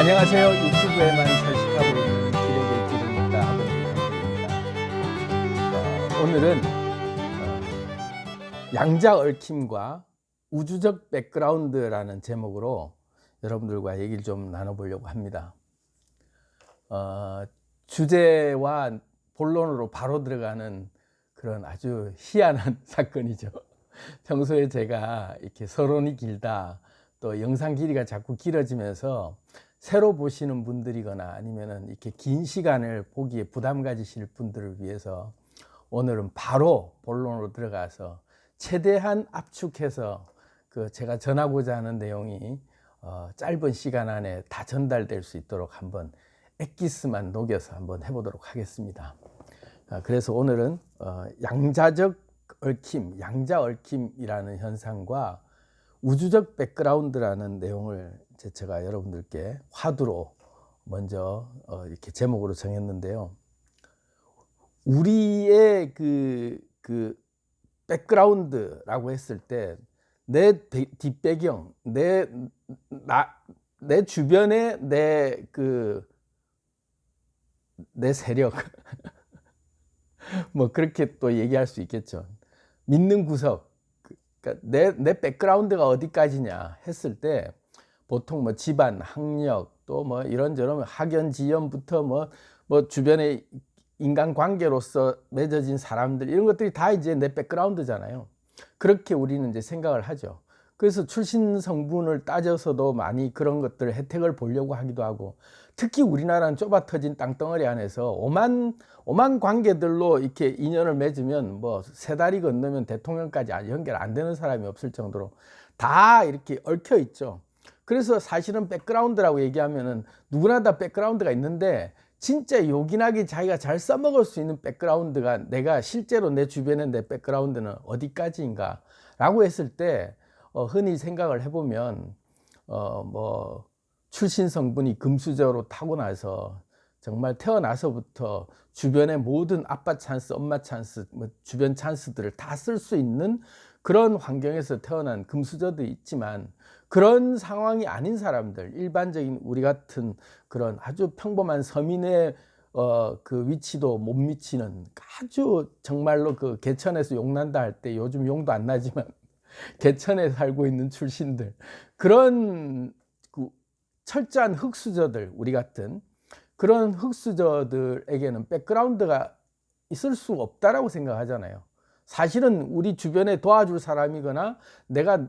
안녕하세요. 유튜브에만 서식하고 있는 기레기 기름입니다. 오늘은 양자 얽힘과 우주적 백그라운드라는 제목으로 여러분들과 얘기를 좀 나눠보려고 합니다. 주제와 본론으로 바로 들어가는 그런 아주 희한한 사건이죠. 평소에 제가 이렇게 서론이 길다, 또 영상 길이가 자꾸 길어지면서 새로 보시는 분들이거나 아니면은 이렇게 긴 시간을 보기에 부담 가지실 분들을 위해서 오늘은 바로 본론으로 들어가서 최대한 압축해서 제가 전하고자 하는 내용이 짧은 시간 안에 다 전달될 수 있도록 한번 엑기스만 녹여서 한번 해보도록 하겠습니다. 그래서 오늘은 양자적 얽힘, 양자 얽힘이라는 현상과 우주적 백그라운드라는 내용을 제가 여러분들께 화두로 먼저 이렇게 제목으로 정했는데요. 우리의 그 백그라운드라고 했을 때 내 뒷배경, 내 주변에 내 세력 뭐 그렇게 또 얘기할 수 있겠죠. 믿는 구석, 그러니까 내 백그라운드가 어디까지냐 했을 때 보통 뭐 집안, 학력, 또 뭐 이런저런 학연, 지연부터 뭐 주변에 인간관계로서 맺어진 사람들, 이런 것들이 다 이제 내 백그라운드잖아요. 그렇게 우리는 이제 생각을 하죠. 그래서 출신 성분을 따져서도 많이 그런 것들 혜택을 보려고 하기도 하고, 특히 우리나라는 좁아 터진 땅덩어리 안에서 오만 관계들로 이렇게 인연을 맺으면 뭐 세 다리 건너면 대통령까지 연결 안 되는 사람이 없을 정도로 다 이렇게 얽혀 있죠. 그래서 사실은 백그라운드라고 얘기하면은 누구나 다 백그라운드가 있는데, 진짜 요긴하게 자기가 잘 써먹을 수 있는 백그라운드가, 내가 실제로 내 주변에 내 백그라운드는 어디까지인가 라고 했을 때 흔히 생각을 해보면 뭐 출신 성분이 금수저로 타고나서 정말 태어나서부터 주변의 모든 아빠 찬스, 엄마 찬스, 뭐 주변 찬스들을 다 쓸 수 있는 그런 환경에서 태어난 금수저도 있지만, 그런 상황이 아닌 사람들, 일반적인 우리 같은 그런 아주 평범한 서민의 그 위치도 못 미치는, 아주 정말로 그 개천에서 용난다 할 때 요즘 용도 안 나지만 개천에 살고 있는 출신들, 그런 그 철저한 흙수저들, 우리 같은 그런 흙수저들에게는 백그라운드가 있을 수 없다라고 생각하잖아요. 사실은 우리 주변에 도와줄 사람이거나 내가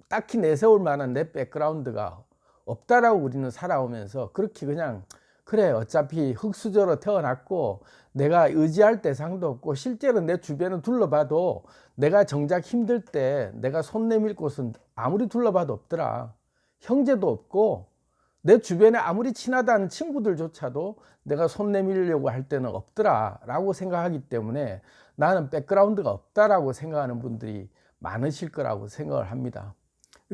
딱히 내세울 만한 내 백그라운드가 없다라고 우리는 살아오면서, 그렇게 그냥 그래 어차피 흙수저로 태어났고 내가 의지할 대상도 없고, 실제로 내 주변을 둘러봐도 내가 정작 힘들 때 내가 손 내밀 곳은 아무리 둘러봐도 없더라. 형제도 없고 내 주변에 아무리 친하다는 친구들조차도 내가 손 내밀려고 할 때는 없더라 라고 생각하기 때문에, 나는 백그라운드가 없다라고 생각하는 분들이 많으실 거라고 생각을 합니다.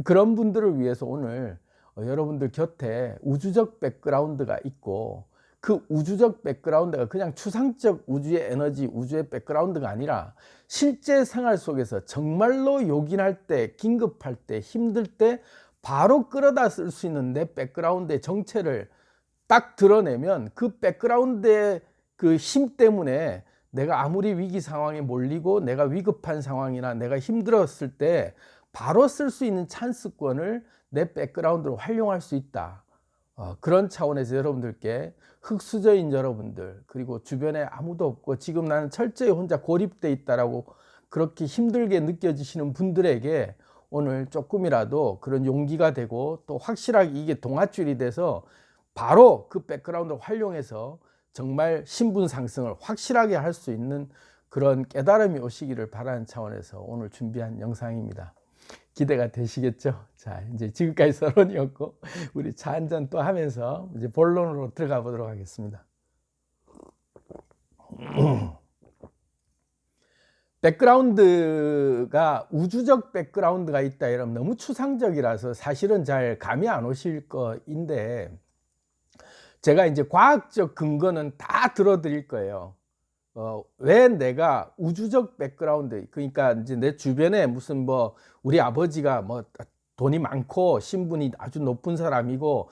그런 분들을 위해서 오늘 여러분들 곁에 우주적 백그라운드가 있고, 그 우주적 백그라운드가 그냥 추상적 우주의 에너지, 우주의 백그라운드가 아니라 실제 생활 속에서 정말로 요긴할 때, 긴급할 때, 힘들 때 바로 끌어다 쓸 수 있는 내 백그라운드의 정체를 딱 드러내면, 그 백그라운드의 그 힘 때문에 내가 아무리 위기 상황에 몰리고 내가 위급한 상황이나 내가 힘들었을 때 바로 쓸 수 있는 찬스권을 내 백그라운드로 활용할 수 있다. 그런 차원에서 여러분들께, 흙수저인 여러분들, 그리고 주변에 아무도 없고 지금 나는 철저히 혼자 고립돼 있다라고 그렇게 힘들게 느껴지시는 분들에게 오늘 조금이라도 그런 용기가 되고, 또 확실하게 이게 동아줄이 돼서 바로 그 백그라운드를 활용해서 정말 신분 상승을 확실하게 할 수 있는 그런 깨달음이 오시기를 바라는 차원에서 오늘 준비한 영상입니다. 기대가 되시겠죠? 자, 이제 지금까지 서론이었고, 우리 차 한잔 또 하면서 이제 본론으로 들어가 보도록 하겠습니다. 백그라운드가, 우주적 백그라운드가 있다 이러면 너무 추상적이라서 사실은 잘 감이 안 오실 거인데, 제가 이제 과학적 근거는 다 들어드릴 거예요. 왜 내가 우주적 백그라운드, 그러니까 이제 내 주변에 무슨 뭐 우리 아버지가 뭐 돈이 많고 신분이 아주 높은 사람이고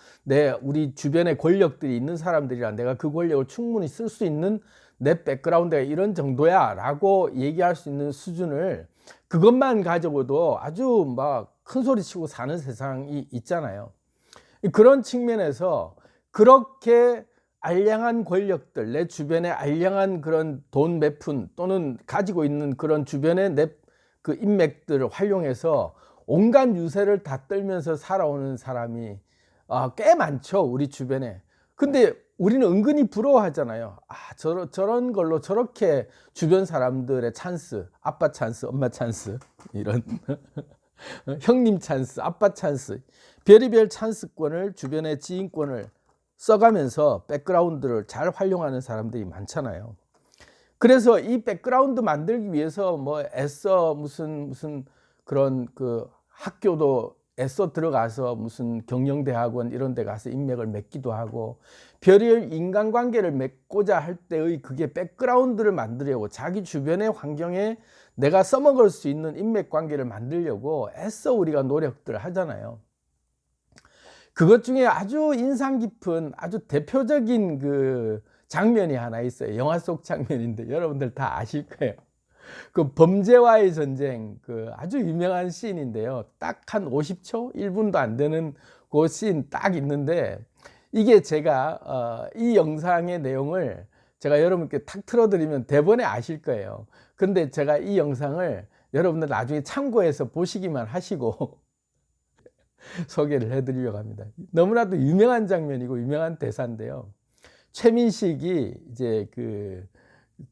우리 주변에 권력들이 있는 사람들이라 내가 그 권력을 충분히 쓸 수 있는 내 백그라운드가 이런 정도야 라고 얘기할 수 있는 수준을 그것만 가지고도 아주 막 큰 소리 치고 사는 세상이 있잖아요. 그런 측면에서 그렇게 알량한 권력들, 내 주변에 알량한 그런 돈 몇 푼 또는 가지고 있는 그런 주변의 내 그 인맥들을 활용해서 온갖 유세를 다 떨면서 살아오는 사람이 꽤 많죠, 우리 주변에. 근데 우리는 은근히 부러워하잖아요. 저런 걸로 저렇게 주변 사람들의 찬스, 아빠 찬스, 엄마 찬스, 이런 형님 찬스, 아빠 찬스, 별의별 찬스권을, 주변의 지인권을 써가면서 백그라운드를 잘 활용하는 사람들이 많잖아요. 그래서 이 백그라운드 만들기 위해서 뭐 애써 무슨 그런 그 학교도 애써 들어가서 무슨 경영대학원 이런 데 가서 인맥을 맺기도 하고 별의별 인간관계를 맺고자 할 때의 그게 백그라운드를 만들려고 자기 주변의 환경에 내가 써먹을 수 있는 인맥관계를 만들려고 애써 우리가 노력들을 하잖아요. 그것 중에 아주 인상 깊은 아주 대표적인 그 장면이 하나 있어요. 영화 속 장면인데 여러분들 다 아실 거예요. 그 범죄와의 전쟁, 그 아주 유명한 씬인데요. 딱 한 50초, 1분도 안 되는 그 씬 딱 있는데 이게 제가 이 영상의 내용을 제가 여러분께 탁 틀어드리면 대번에 아실 거예요. 근데 제가 이 영상을 여러분들 나중에 참고해서 보시기만 하시고 소개를 해드리려고 합니다. 너무나도 유명한 장면이고 유명한 대사인데요. 최민식이 이제 그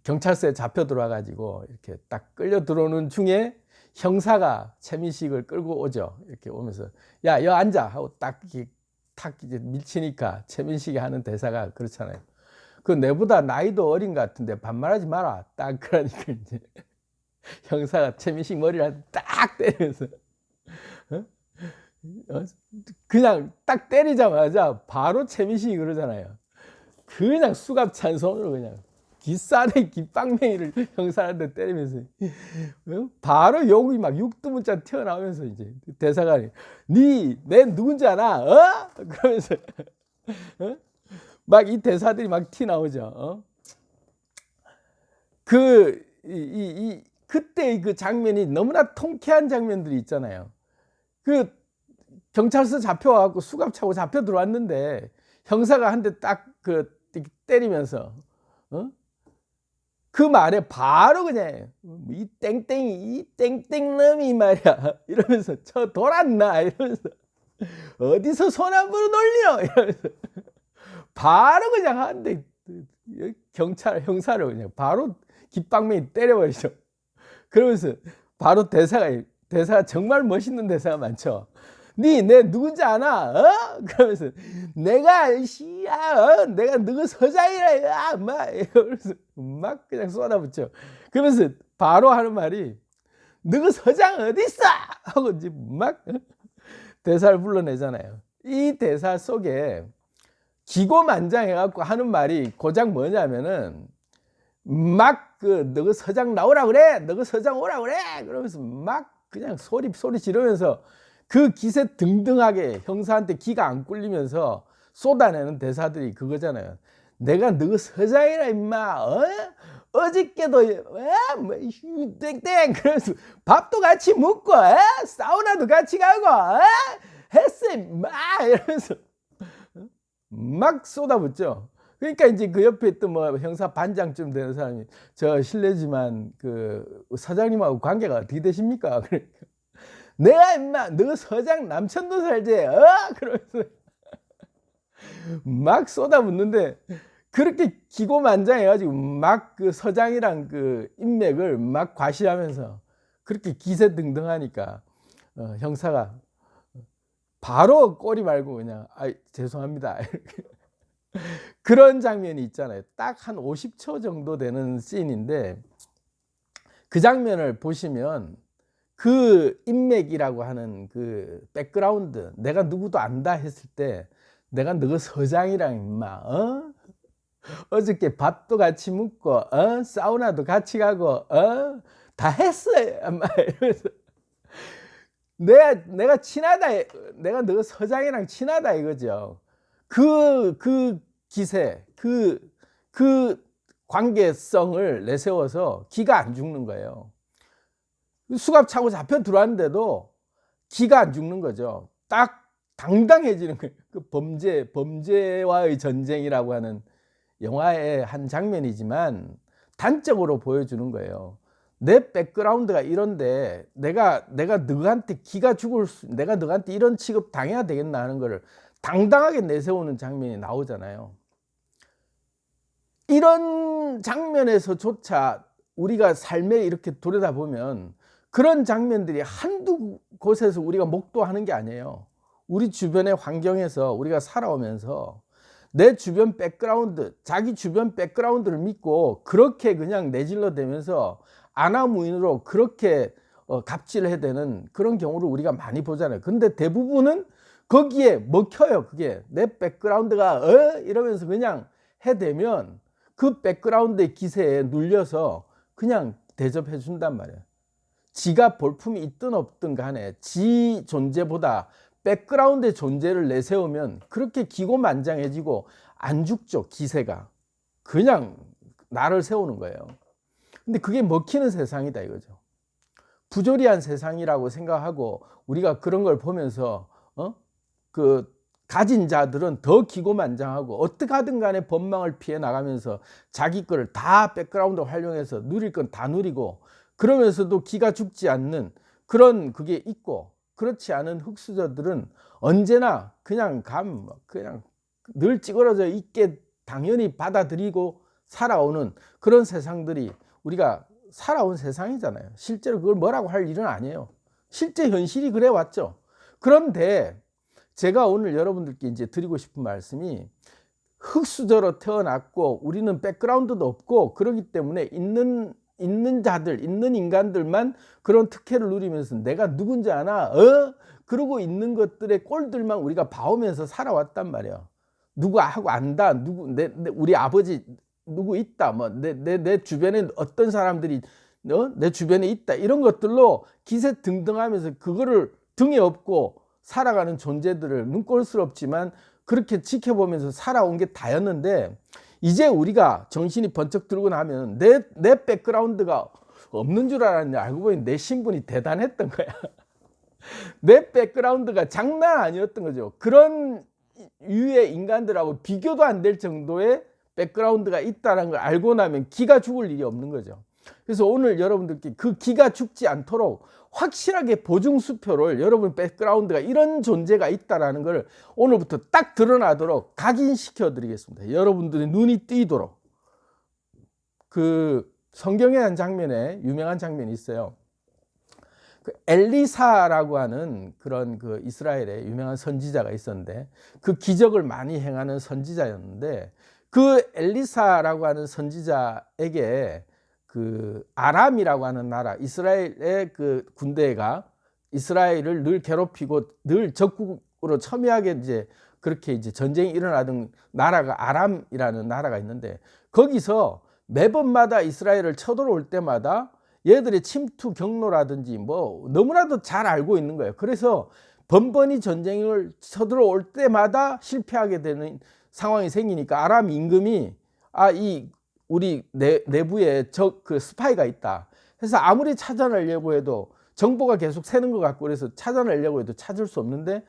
경찰서에 잡혀 들어와 가지고 이렇게 딱 끌려 들어오는 중에 형사가 최민식을 끌고 오죠. 이렇게 오면서 야, 여 앉아 하고 딱 이제 밀치니까 최민식이 하는 대사가 그렇잖아요. 그 내보다 나이도 어린 것 같은데 반말하지 마라. 딱 그러니까 이제 형사가 최민식 머리를 딱 때리면서 그냥 딱 때리자마자 바로 최민식이 그러잖아요. 그냥 수갑찬 손으로 그냥 기싸대 기빵맹이를 형사한테 때리면서 바로 욕이 막 육두문자 튀어나오면서 이제 대사가 내 누군지 아나? 그러면서 막 이 대사들이 막 티 나오죠. 그때 그 장면이 너무나 통쾌한 장면들이 있잖아요. 그 경찰서 잡혀와갖고 수갑 차고 잡혀 들어왔는데 형사가 한 대 딱 때리면서 그 말에 바로 그냥 이 땡땡놈이 말이야 이러면서 저 돌았나 이러면서 어디서 손 함부로 놀려 이러면서 바로 그냥 하는데 형사를 그냥 바로 깃방맹이 때려버리죠. 그러면서 바로 대사가 정말 멋있는 대사가 많죠. 내 누군지 아나? 그러면서 내가 내가 누구 서장이라 막 그냥 쏟아붙여. 그러면서 바로 하는 말이 누구 서장 어디 있어? 하고 이제 막 대사를 불러내잖아요. 이 대사 속에 기고만장해갖고 하는 말이 고작 뭐냐면은 막 너그 서장 나오라 그래, 너그 서장 오라 그래, 그러면서 막 그냥 소리 지르면서 그 기세 등등하게 형사한테 기가 안 꿀리면서 쏟아내는 대사들이 그거잖아요. 내가 너그 서장이라 임마, 어저께도 뭐 땡땡 그래서 밥도 같이 먹고 사우나도 같이 가고 했어 임마 이러면서 막 쏟아붓죠. 그러니까 이제 그 옆에 있던 뭐 형사 반장쯤 되는 사람이 저 실례지만 그 사장님하고 관계가 어떻게 되십니까? 그러니까 내가 임마 너 서장 남천도 살지 그러면서 막 쏟아붓는데 그렇게 기고만장해가지고 막 그 서장이랑 그 인맥을 막 과시하면서 그렇게 기세등등하니까 형사가 바로 꼬리 말고 그냥 죄송합니다 그런 장면이 있잖아요. 딱 한 50초 정도 되는 씬인데 그 장면을 보시면 그 인맥이라고 하는 그 백그라운드 내가 누구도 안다 했을 때 내가 너가 서장이랑 임마 어저께 밥도 같이 먹고 사우나도 같이 가고 다 했어요. 이러면서 내가 친하다, 내가 너 서장이랑 친하다 이거죠. 그 기세, 그 관계성을 내세워서 기가 안 죽는 거예요. 수갑 차고 잡혀 들어왔는데도 기가 안 죽는 거죠. 딱 당당해지는 거예요. 그 범죄와의 전쟁이라고 하는 영화의 한 장면이지만 단적으로 보여주는 거예요. 내 백그라운드가 이런데 내가 너한테 내가 너한테 이런 취급 당해야 되겠나 하는 거를 당당하게 내세우는 장면이 나오잖아요. 이런 장면에서조차 우리가 삶에 이렇게 들여다보면 그런 장면들이 한두 곳에서 우리가 목도하는 게 아니에요. 우리 주변의 환경에서 우리가 살아오면서 내 주변 백그라운드, 자기 주변 백그라운드를 믿고 그렇게 그냥 내질러대면서 아나무인으로 그렇게 갑질을 해대는 그런 경우를 우리가 많이 보잖아요. 근데 대부분은 거기에 먹혀요. 그게 내 백그라운드가 이러면서 그냥 해대면 그 백그라운드의 기세에 눌려서 그냥 대접해 준단 말이에요. 지가 볼품이 있든 없든 간에 지 존재보다 백그라운드의 존재를 내세우면 그렇게 기고만장해지고 안 죽죠. 기세가 그냥 나를 세우는 거예요. 근데 그게 먹히는 세상이다 이거죠. 부조리한 세상이라고 생각하고 우리가 그런 걸 보면서 그 가진 자들은 더 기고만장하고 어떻게 하든 간에 법망을 피해 나가면서 자기 거를 다 백그라운드 활용해서 누릴 건 다 누리고 그러면서도 기가 죽지 않는 그런 그게 있고, 그렇지 않은 흑수저들은 언제나 그냥 늘 찌그러져 있게 당연히 받아들이고 살아오는 그런 세상들이 우리가 살아온 세상이잖아요. 실제로 그걸 뭐라고 할 일은 아니에요. 실제 현실이 그래 왔죠. 그런데 제가 오늘 여러분들께 이제 드리고 싶은 말씀이, 흑수저로 태어났고 우리는 백그라운드도 없고 그러기 때문에 있는 인간들만 그런 특혜를 누리면서 내가 누군지 아나? 그러고 있는 것들의 꼴들만 우리가 봐오면서 살아왔단 말이에요. 누구 하고 안다. 우리 아버지 누구 있다. 내 주변에 어떤 사람들이 내 주변에 있다. 이런 것들로 기세등등하면서 그거를 등에 업고 살아가는 존재들을 눈꼴스럽지만 그렇게 지켜보면서 살아온 게 다였는데, 이제 우리가 정신이 번쩍 들고 나면 내 백그라운드가 없는 줄 알았는데 알고 보니 내 신분이 대단했던 거야. 내 백그라운드가 장난 아니었던 거죠. 그런 유의 인간들하고 비교도 안 될 정도의 백그라운드가 있다는 걸 알고 나면 기가 죽을 일이 없는 거죠. 그래서 오늘 여러분들께 그 기가 죽지 않도록 확실하게 보증수표를, 여러분 백그라운드가 이런 존재가 있다는 걸 오늘부터 딱 드러나도록 각인시켜 드리겠습니다. 여러분들의 눈이 띄도록. 그 성경의 한 장면에 유명한 장면이 있어요. 그 엘리사라고 하는 그런 그 이스라엘의 유명한 선지자가 있었는데, 그 기적을 많이 행하는 선지자였는데, 그 엘리사라고 하는 선지자에게 그 아람이라고 하는 나라, 이스라엘의 그 군대가 이스라엘을 늘 괴롭히고 늘 적국으로 첨예하게 이제 그렇게 이제 전쟁이 일어나던 나라가 아람이라는 나라가 있는데, 거기서 매번마다 이스라엘을 쳐들어올 때마다 얘들의 침투 경로라든지 뭐 너무나도 잘 알고 있는 거예요. 그래서 번번이 전쟁을 쳐들어올 때마다 실패하게 되는 상황이 생기니까 아람 임금이 우리 내부에 그 스파이가 있다. 그래서 아무리 찾아내려고 해도 정보가 계속 새는 것 같고, 그래서 찾아내려고 해도 찾을 수 없는데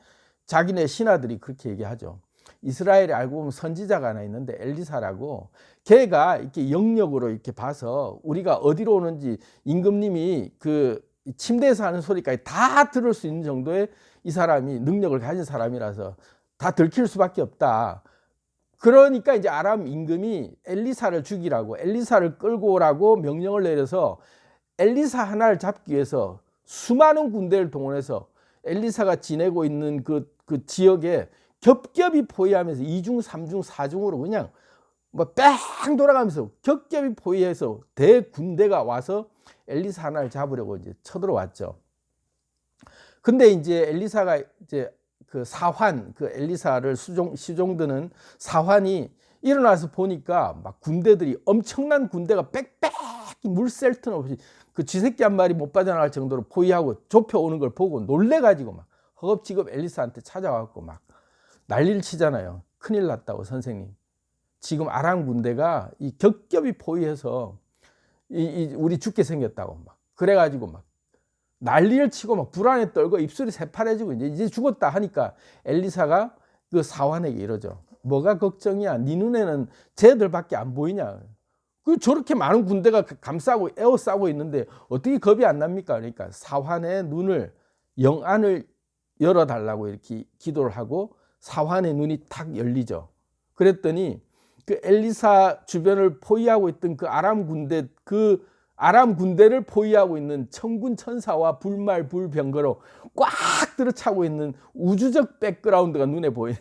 자기네 신하들이 그렇게 얘기하죠. 이스라엘에 알고 보면 선지자가 하나 있는데 엘리사라고, 걔가 이렇게 영역으로 이렇게 봐서 우리가 어디로 오는지 임금님이 그 침대에서 하는 소리까지 다 들을 수 있는 정도의 이 사람이 능력을 가진 사람이라서 다 들킬 수밖에 없다. 그러니까 이제 아람 임금이 엘리사를 죽이라고, 엘리사를 끌고 오라고 명령을 내려서 엘리사 하나를 잡기 위해서 수많은 군대를 동원해서 엘리사가 지내고 있는 그 지역에 겹겹이 포위하면서 2중, 3중, 4중으로 그냥 뺑 돌아가면서 겹겹이 포위해서 대군대가 와서 엘리사 하나를 잡으려고 이제 쳐들어왔죠. 근데 이제 엘리사가 이제 그 사환, 그 엘리사를 시종드는 사환이 일어나서 보니까 막 군대들이, 엄청난 군대가 빽빽히 물샐 틈 없이 그 쥐새끼 한 마리 못 빠져나갈 정도로 포위하고 좁혀오는 걸 보고 놀래가지고 막 허겁지겁 엘리사한테 찾아와갖고 막 난리를 치잖아요. 큰일 났다고 선생님. 지금 아람 군대가 이 겹겹이 포위해서 우리 죽게 생겼다고 막 그래가지고 막 난리를 치고 막 불안에 떨고 입술이 새파래지고 이제 죽었다 하니까 엘리사가 그 사환에게 이러죠. 뭐가 걱정이야? 네 눈에는 쟤들밖에 안 보이냐? 그 저렇게 많은 군대가 감싸고 에워싸고 있는데 어떻게 겁이 안 납니까? 그러니까 사환의 눈을 영안을 열어달라고 이렇게 기도를 하고 사환의 눈이 탁 열리죠. 그랬더니 그 엘리사 주변을 포위하고 있던 그 아람 군대를 포위하고 있는 천군 천사와 불말 불병거로 꽉 들어차고 있는 우주적 백그라운드가 눈에 보이는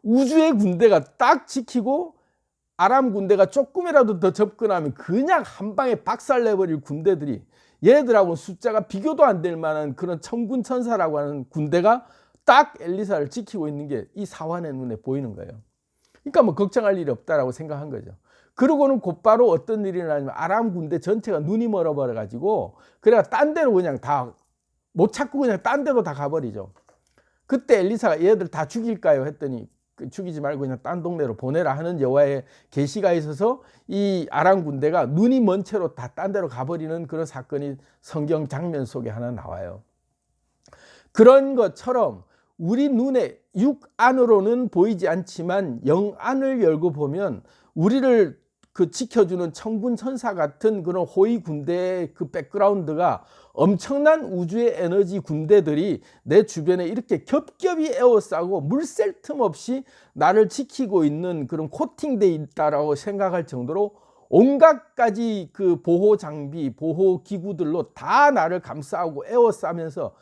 우주의 군대가 딱 지키고 아람 군대가 조금이라도 더 접근하면 그냥 한 방에 박살내버릴 군대들이 얘들하고 숫자가 비교도 안 될 만한 그런 천군 천사라고 하는 군대가 딱 엘리사를 지키고 있는 게 이 사환의 눈에 보이는 거예요. 그러니까 뭐 걱정할 일이 없다라고 생각한 거죠. 그러고는 곧바로 어떤 일이 일어나냐면 아람 군대 전체가 눈이 멀어버려 가지고 그래가 딴 데로 그냥 다 못 찾고 그냥 딴 데로 다 가버리죠. 그때 엘리사가 얘들 다 죽일까요 했더니 죽이지 말고 그냥 딴 동네로 보내라 하는 여호와의 계시가 있어서 이 아람 군대가 눈이 먼 채로 다 딴 데로 가버리는 그런 사건이 성경 장면 속에 하나 나와요. 그런 것처럼 우리 눈에 육 안으로는 보이지 않지만 영 안을 열고 보면 우리를 그 지켜주는 천군 천사 같은 그런 호위 군대의 그 백그라운드가 엄청난 우주의 에너지 군대들이 내 주변에 이렇게 겹겹이 에워싸고 물샐 틈 없이 나를 지키고 있는 그런 코팅돼 있다라고 생각할 정도로 온갖 가지 그 보호 장비, 보호 기구들로 다 나를 감싸고 에워싸면서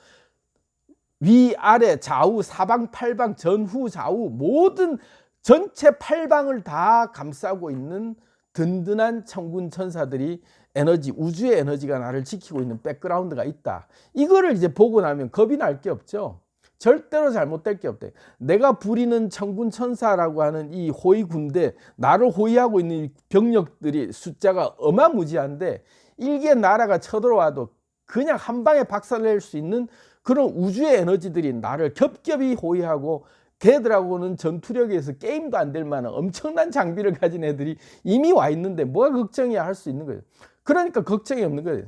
위아래 좌우 사방 팔방 전후 좌우 모든 전체 팔방을 다 감싸고 있는 든든한 천군 천사들이 에너지, 우주의 에너지가 나를 지키고 있는 백그라운드가 있다. 이거를 이제 보고 나면 겁이 날 게 없죠. 절대로 잘못될 게 없대. 내가 부리는 천군 천사라고 하는 이 호위 군대, 나를 호위하고 있는 병력들이 숫자가 어마무지한데 일개 나라가 쳐들어와도 그냥 한 방에 박살낼 수 있는 그런 우주의 에너지들이 나를 겹겹이 호위하고 걔들하고는 전투력에서 게임도 안 될 만한 엄청난 장비를 가진 애들이 이미 와 있는데 뭐가 걱정이야 할 수 있는 거예요. 그러니까 걱정이 없는 거예요.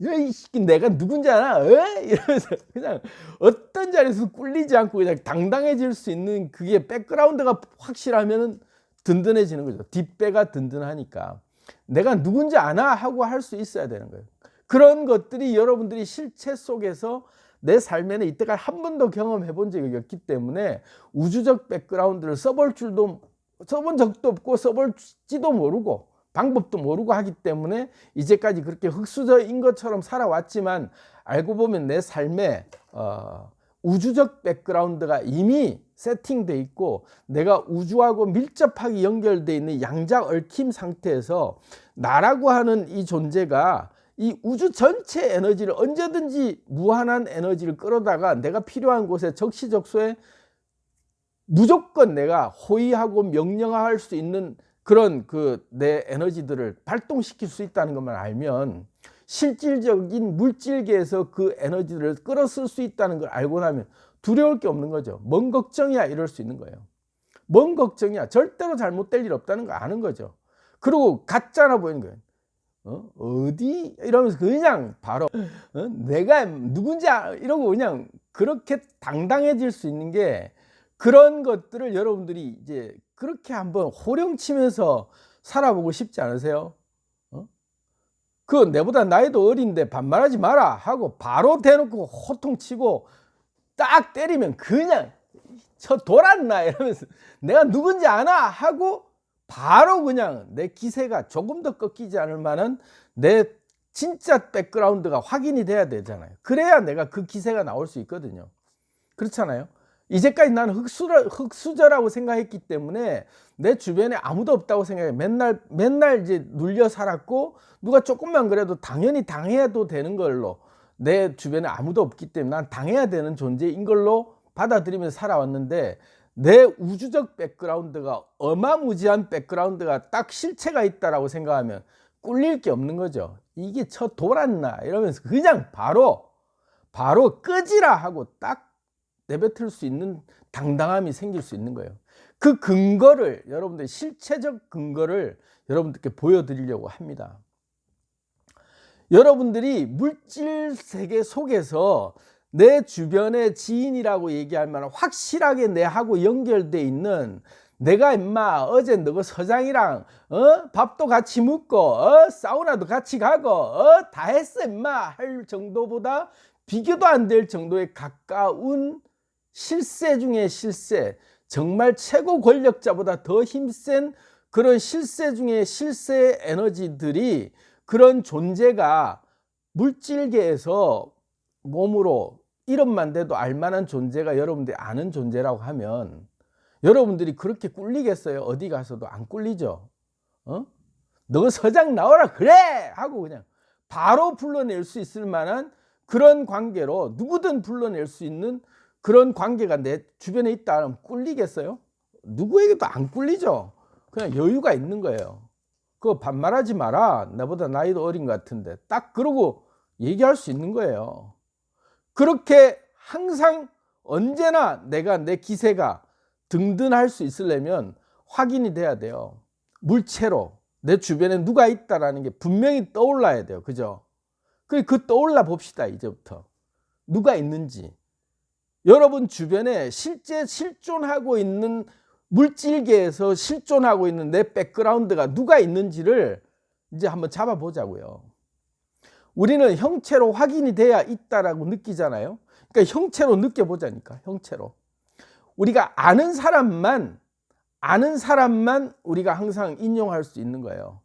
이 새끼 내가 누군지 아나? 이러면서 그냥 어떤 자리에서 꿀리지 않고 그냥 당당해질 수 있는 그게 백그라운드가 확실하면 든든해지는 거죠. 뒷배가 든든하니까 내가 누군지 아나 하고 할 수 있어야 되는 거예요. 그런 것들이 여러분들이 실체 속에서 내 삶에는 이때까지 한 번도 경험해 본 적이 없기 때문에 우주적 백그라운드를 써본 적도 없고 써볼지도 모르고 방법도 모르고 하기 때문에 이제까지 그렇게 흙수저인 것처럼 살아왔지만 알고 보면 내 삶에 우주적 백그라운드가 이미 세팅돼 있고 내가 우주하고 밀접하게 연결되어 있는 양자 얽힘 상태에서 나라고 하는 이 존재가 이 우주 전체 에너지를 언제든지 무한한 에너지를 끌어다가 내가 필요한 곳에 적시적소에 무조건 내가 호위하고 명령할 수 있는 그런 그 내 에너지들을 발동시킬 수 있다는 것만 알면 실질적인 물질계에서 그 에너지를 끌어쓸 수 있다는 걸 알고 나면 두려울 게 없는 거죠. 뭔 걱정이야 이럴 수 있는 거예요. 뭔 걱정이야 절대로 잘못될 일 없다는 거 아는 거죠. 그리고 같잖아 보이는 거예요. 어디? 이러면서 그냥 바로 내가 누군지 이러고 그냥 그렇게 당당해질 수 있는 게 그런 것들을 여러분들이 이제 그렇게 한번 호령치면서 살아보고 싶지 않으세요? 그 내보다 나이도 어린데 반말하지 마라 하고 바로 대놓고 호통치고 딱 때리면 그냥 저 돌았나 이러면서 내가 누군지 아나 하고 바로 그냥 내 기세가 조금 더 꺾이지 않을 만한 내 진짜 백그라운드가 확인이 돼야 되잖아요. 그래야 내가 그 기세가 나올 수 있거든요. 그렇잖아요. 이제까지 나는 흙수저라고 생각했기 때문에 내 주변에 아무도 없다고 생각해. 맨날 이제 눌려 살았고 누가 조금만 그래도 당연히 당해도 되는 걸로 내 주변에 아무도 없기 때문에 난 당해야 되는 존재인 걸로 받아들이면서 살아왔는데 내 우주적 백그라운드가 어마무지한 백그라운드가 딱 실체가 있다라고 생각하면 꿀릴 게 없는 거죠. 이게 저 돌았나 이러면서 그냥 바로 끄지라 하고 딱 내뱉을 수 있는 당당함이 생길 수 있는 거예요. 그 근거를 여러분들 실체적 근거를 여러분들께 보여드리려고 합니다. 여러분들이 물질 세계 속에서 내 주변의 지인이라고 얘기할 만한 확실하게 내하고 연결돼 있는 내가 임마 어제 너그 서장이랑 밥도 같이 먹고 사우나도 같이 가고 다 했어 임마 할 정도보다 비교도 안 될 정도의 가까운 실세 중에 실세, 정말 최고 권력자보다 더 힘센 그런 실세 중에 실세 에너지들이 그런 존재가 물질계에서 몸으로 이름만 대도 알만한 존재가 여러분들이 아는 존재라고 하면 여러분들이 그렇게 꿀리겠어요? 어디 가서도 안 꿀리죠. 너 서장 나오라 그래 하고 그냥 바로 불러낼 수 있을 만한 그런 관계로 누구든 불러낼 수 있는 그런 관계가 내 주변에 있다 하면 꿀리겠어요? 누구에게도 안 꿀리죠. 그냥 여유가 있는 거예요. 그거 반말하지 마라. 나보다 나이도 어린 것 같은데. 딱 그러고 얘기할 수 있는 거예요. 그렇게 항상 언제나 내가 내 기세가 등등할 수 있으려면 확인이 돼야 돼요. 물체로 내 주변에 누가 있다라는 게 분명히 떠올라야 돼요. 그죠? 그 떠올라 봅시다. 이제부터 누가 있는지. 여러분 주변에 실제 실존하고 있는 물질계에서 실존하고 있는 내 백그라운드가 누가 있는지를 이제 한번 잡아보자고요. 우리는 형체로 확인이 돼야 있다라고 느끼잖아요. 그러니까 형체로 느껴보자니까. 형체로 우리가 아는 사람만 우리가 항상 인용할 수 있는 거예요.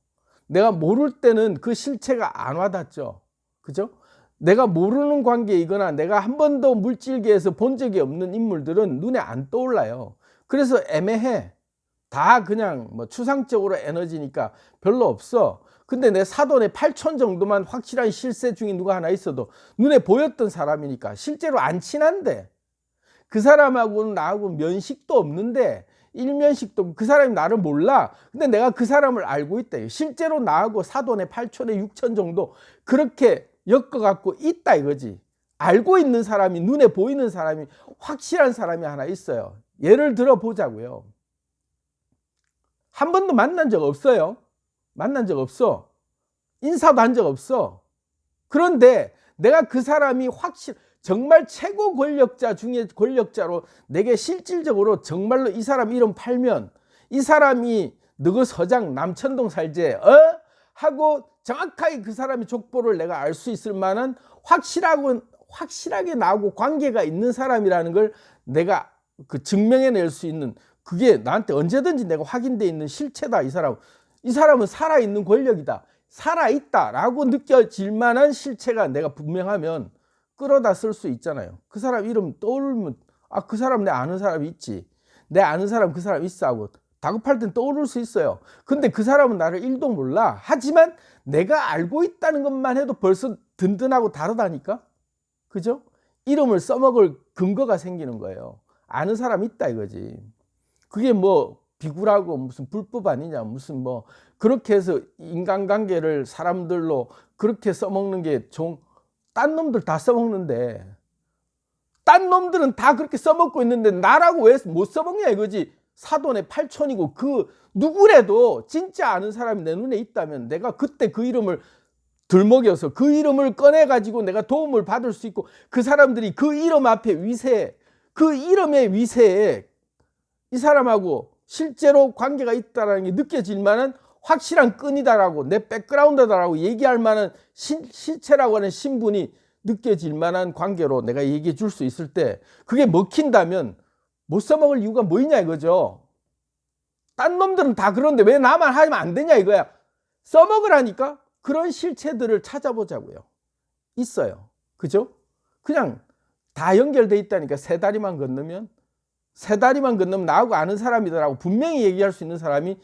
내가 모를 때는 그 실체가 안 와닿죠. 그죠? 내가 모르는 관계이거나 내가 한 번도 물질계에서 본 적이 없는 인물들은 눈에 안 떠올라요. 그래서 애매해. 다 그냥 뭐 추상적으로 에너지니까 별로 없어. 근데 내 사돈의 8촌 정도만 확실한 실세 중에 누가 하나 있어도 눈에 보였던 사람이니까 실제로 안 친한데 그 사람하고는 나하고 면식도 없는데 일면식도 없고 그 사람이 나를 몰라. 근데 내가 그 사람을 알고 있다. 실제로 나하고 사돈의 8촌의 6천 정도 그렇게 엮어갖고 있다 이거지. 알고 있는 사람이 눈에 보이는 사람이 확실한 사람이 하나 있어요. 예를 들어 보자고요. 한 번도 만난 적 없어요. 만난 적 없어. 인사도 한 적 없어. 그런데 내가 그 사람이 정말 최고 권력자 중에 권력자로 내게 실질적으로 정말로 이 사람 이름 팔면 이 사람이 너그 서장 남천동 살제 하고 정확하게 그 사람의 족보를 내가 알 수 있을 만한 확실하게 나하고 관계가 있는 사람이라는 걸 내가 그 증명해낼 수 있는 그게 나한테 언제든지 내가 확인되어 있는 실체다. 이 사람은 살아있는 권력이다. 살아있다라고 느껴질 만한 실체가 내가 분명하면 끌어다 쓸 수 있잖아요. 그 사람 이름 떠오르면 그 사람 내 아는 사람이 있지. 내 아는 사람 그 사람 있어 하고 다급할 땐 떠오를 수 있어요. 근데 그 사람은 나를 1도 몰라. 하지만 내가 알고 있다는 것만 해도 벌써 든든하고 다르다니까. 그죠? 이름을 써먹을 근거가 생기는 거예요. 아는 사람 있다 이거지. 그게 뭐 비굴하고 무슨 불법 아니냐, 무슨 뭐 그렇게 해서 인간관계를 사람들로 그렇게 써먹는 게 딴 놈들 다 써먹는데 딴 놈들은 다 그렇게 써먹고 있는데 나라고 왜 못 써먹냐 이거지. 사돈의 8촌이고 그 누구래도 진짜 아는 사람이 내 눈에 있다면 내가 그때 그 이름을 들먹여서 그 이름을 꺼내가지고 내가 도움을 받을 수 있고 그 사람들이 그 이름 앞에 그 이름의 위세에 이 사람하고 실제로 관계가 있다는 게 느껴질 만한 확실한 끈이다라고 내 백그라운드다라고 얘기할 만한 실체라고 하는 신분이 느껴질 만한 관계로 내가 얘기해 줄 수 있을 때 그게 먹힌다면 못 써먹을 이유가 뭐 있냐 이거죠. 딴 놈들은 다 그런데 왜 나만 하면 안 되냐 이거야. 써먹으라니까. 그런 실체들을 찾아보자고요. 있어요. 그죠? 그냥 다 연결돼 있다니까. 세 다리만 건너면 나하고 아는 사람이더라고 분명히 얘기할 수 있는 사람이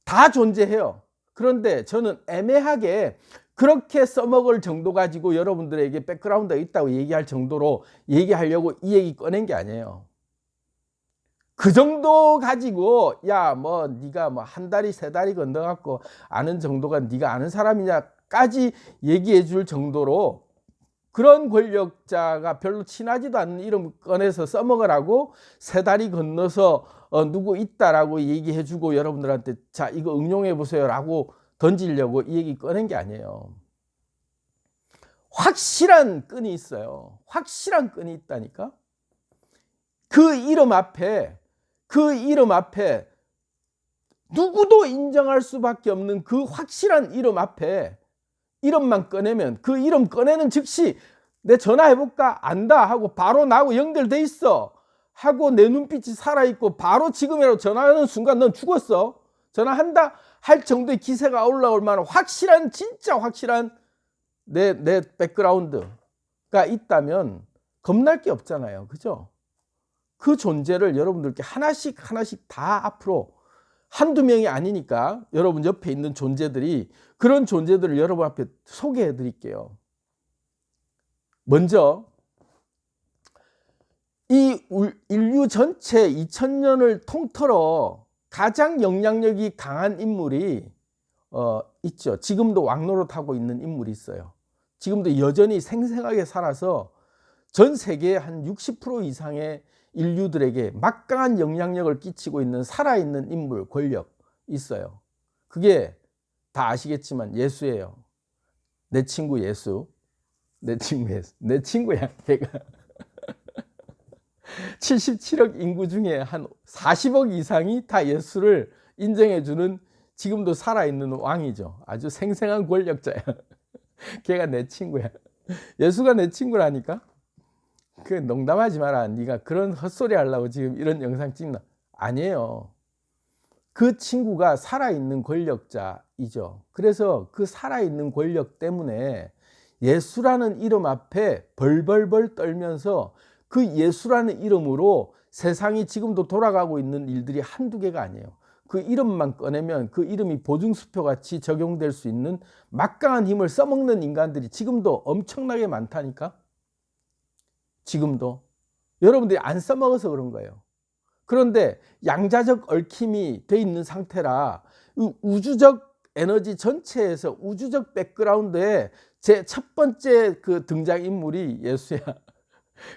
다 존재해요. 그런데 저는 애매하게 그렇게 써먹을 정도 가지고 여러분들에게 백그라운드가 있다고 얘기할 정도로 얘기하려고 이 얘기 꺼낸 게 아니에요. 그 정도 가지고 야 뭐 네가 뭐 한 다리 세 다리 건너갖고 아는 정도가 네가 아는 사람이냐까지 얘기해 줄 정도로 그런 권력자가 별로 친하지도 않는 이름 꺼내서 써먹으라고 세 다리 건너서 누구 있다라고 얘기해 주고 여러분들한테 자 이거 응용해 보세요 라고 던지려고 이 얘기 꺼낸 게 아니에요. 확실한 끈이 있어요. 확실한 끈이 있다니까. 그 이름 앞에 누구도 인정할 수밖에 없는 그 확실한 이름 앞에 이름만 꺼내면 그 이름 꺼내는 즉시 내 전화해볼까? 안다 하고 바로 나하고 연결돼 있어 하고 내 눈빛이 살아있고 바로 지금이라도 전화하는 순간 넌 죽었어. 전화한다 할 정도의 기세가 올라올 만한 확실한 진짜 확실한 내 백그라운드가 있다면 겁날 게 없잖아요. 그죠? 그 존재를 여러분들께 하나씩 다 앞으로 한두 명이 아니니까 여러분 옆에 있는 존재들이 그런 존재들을 여러분 앞에 소개해 드릴게요. 먼저 이 인류 전체 2000년을 통틀어 가장 영향력이 강한 인물이 있죠. 지금도 왕노릇하고 있는 인물이 있어요. 지금도 여전히 생생하게 살아서 전 세계의 한 60% 이상의 인류들에게 막강한 영향력을 끼치고 있는 살아있는 인물, 권력 있어요. 그게 다 아시겠지만 예수예요. 내 친구 예수. 내 친구야. 걔가 77억 인구 중에 한 40억 이상이 다 예수를 인정해주는 지금도 살아있는 왕이죠. 아주 생생한 권력자야. 걔가 내 친구야. 예수가 내 친구라니까. 그 농담하지 마라. 네가 그런 헛소리 하려고 지금 이런 영상 찍나? 아니에요. 그 친구가 살아있는 권력자이죠. 그래서 그 살아있는 권력 때문에 예수라는 이름 앞에 벌벌벌 떨면서 그 예수라는 이름으로 세상이 지금도 돌아가고 있는 일들이 한두 개가 아니에요. 그 이름만 꺼내면 그 이름이 보증수표 같이 적용될 수 있는 막강한 힘을 써먹는 인간들이 지금도 엄청나게 많다니까. 지금도 여러분들이 안 써먹어서 그런 거예요. 그런데 양자적 얽힘이 돼 있는 상태라 우주적 에너지 전체에서 우주적 백그라운드에 제 첫 번째 그 등장인물이 예수야.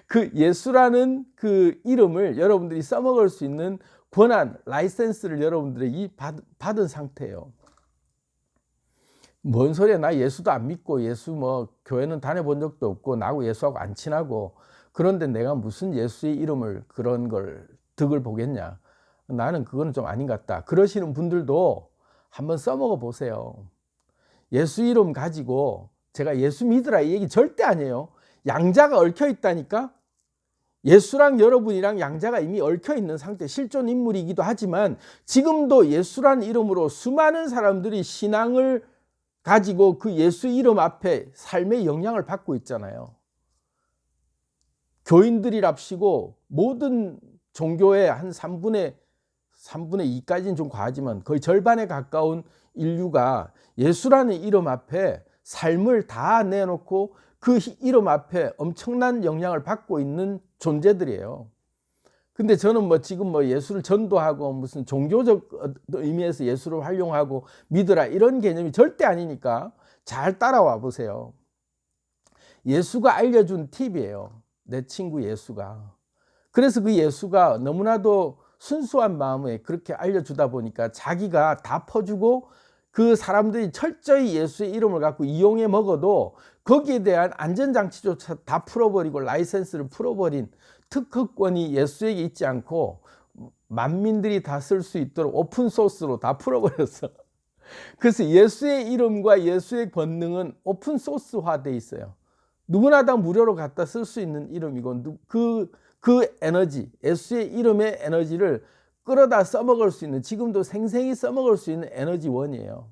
그 예수라는 그 이름을 여러분들이 써먹을 수 있는 권한, 라이센스를 여러분들이 받은 상태예요. 뭔 소리야. 나 예수도 안 믿고 예수 뭐 교회는 다녀본 적도 없고 나하고 예수하고 안 친하고 그런데 내가 무슨 예수의 이름을 그런 걸 득을 보겠냐. 나는 그거는 좀 아닌 것 같다. 그러시는 분들도 한번 써먹어 보세요. 예수 이름 가지고 제가 예수 믿으라 이 얘기 절대 아니에요. 양자가 얽혀 있다니까. 예수랑 여러분이랑 양자가 이미 얽혀 있는 상태, 실존 인물이기도 하지만 지금도 예수란 이름으로 수많은 사람들이 신앙을 가지고 그 예수 이름 앞에 삶의 영향을 받고 있잖아요. 교인들이랍시고 모든 종교의 한 3분의 2까지는 좀 과하지만 거의 절반에 가까운 인류가 예수라는 이름 앞에 삶을 다 내놓고 그 이름 앞에 엄청난 영향을 받고 있는 존재들이에요. 근데 저는 뭐 지금 뭐 예수를 전도하고 무슨 종교적 의미에서 예수를 활용하고 믿으라 이런 개념이 절대 아니니까 잘 따라와 보세요. 예수가 알려준 팁이에요. 내 친구 예수가. 그래서 그 예수가 너무나도 순수한 마음에 그렇게 알려주다 보니까 자기가 다 퍼주고 그 사람들이 철저히 예수의 이름을 갖고 이용해 먹어도 거기에 대한 안전장치조차 다 풀어버리고 라이센스를 풀어버린 특허권이 예수에게 있지 않고 만민들이 다 쓸 수 있도록 오픈소스로 다 풀어버렸어. 그래서 예수의 이름과 예수의 권능은 오픈소스화 돼 있어요. 누구나 다 무료로 갖다 쓸 수 있는 이름이고 그 에너지, 예수의 이름의 에너지를 끌어다 써먹을 수 있는, 지금도 생생히 써먹을 수 있는 에너지원이에요.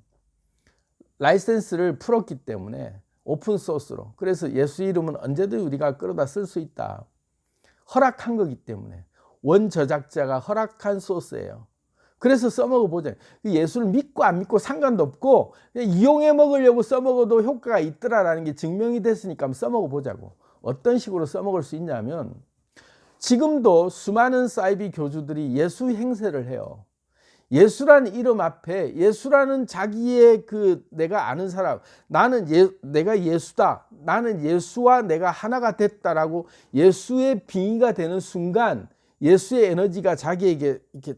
라이센스를 풀었기 때문에 오픈소스로. 그래서 예수 이름은 언제든 우리가 끌어다 쓸 수 있다. 허락한 거기 때문에. 원저작자가 허락한 소스예요. 그래서 써먹어 보자. 예수를 믿고 안 믿고 상관도 없고 그냥 이용해 먹으려고 써먹어도 효과가 있더라라는 게 증명이 됐으니까 한번 써먹어 보자고. 어떤 식으로 써먹을 수 있냐면 지금도 수많은 사이비 교주들이 예수 행세를 해요. 예수라는 이름 앞에 예수라는 자기의 내가 아는 사람, 내가 예수다, 나는 예수와 내가 하나가 됐다라고 예수의 빙의가 되는 순간 예수의 에너지가 자기에게 이렇게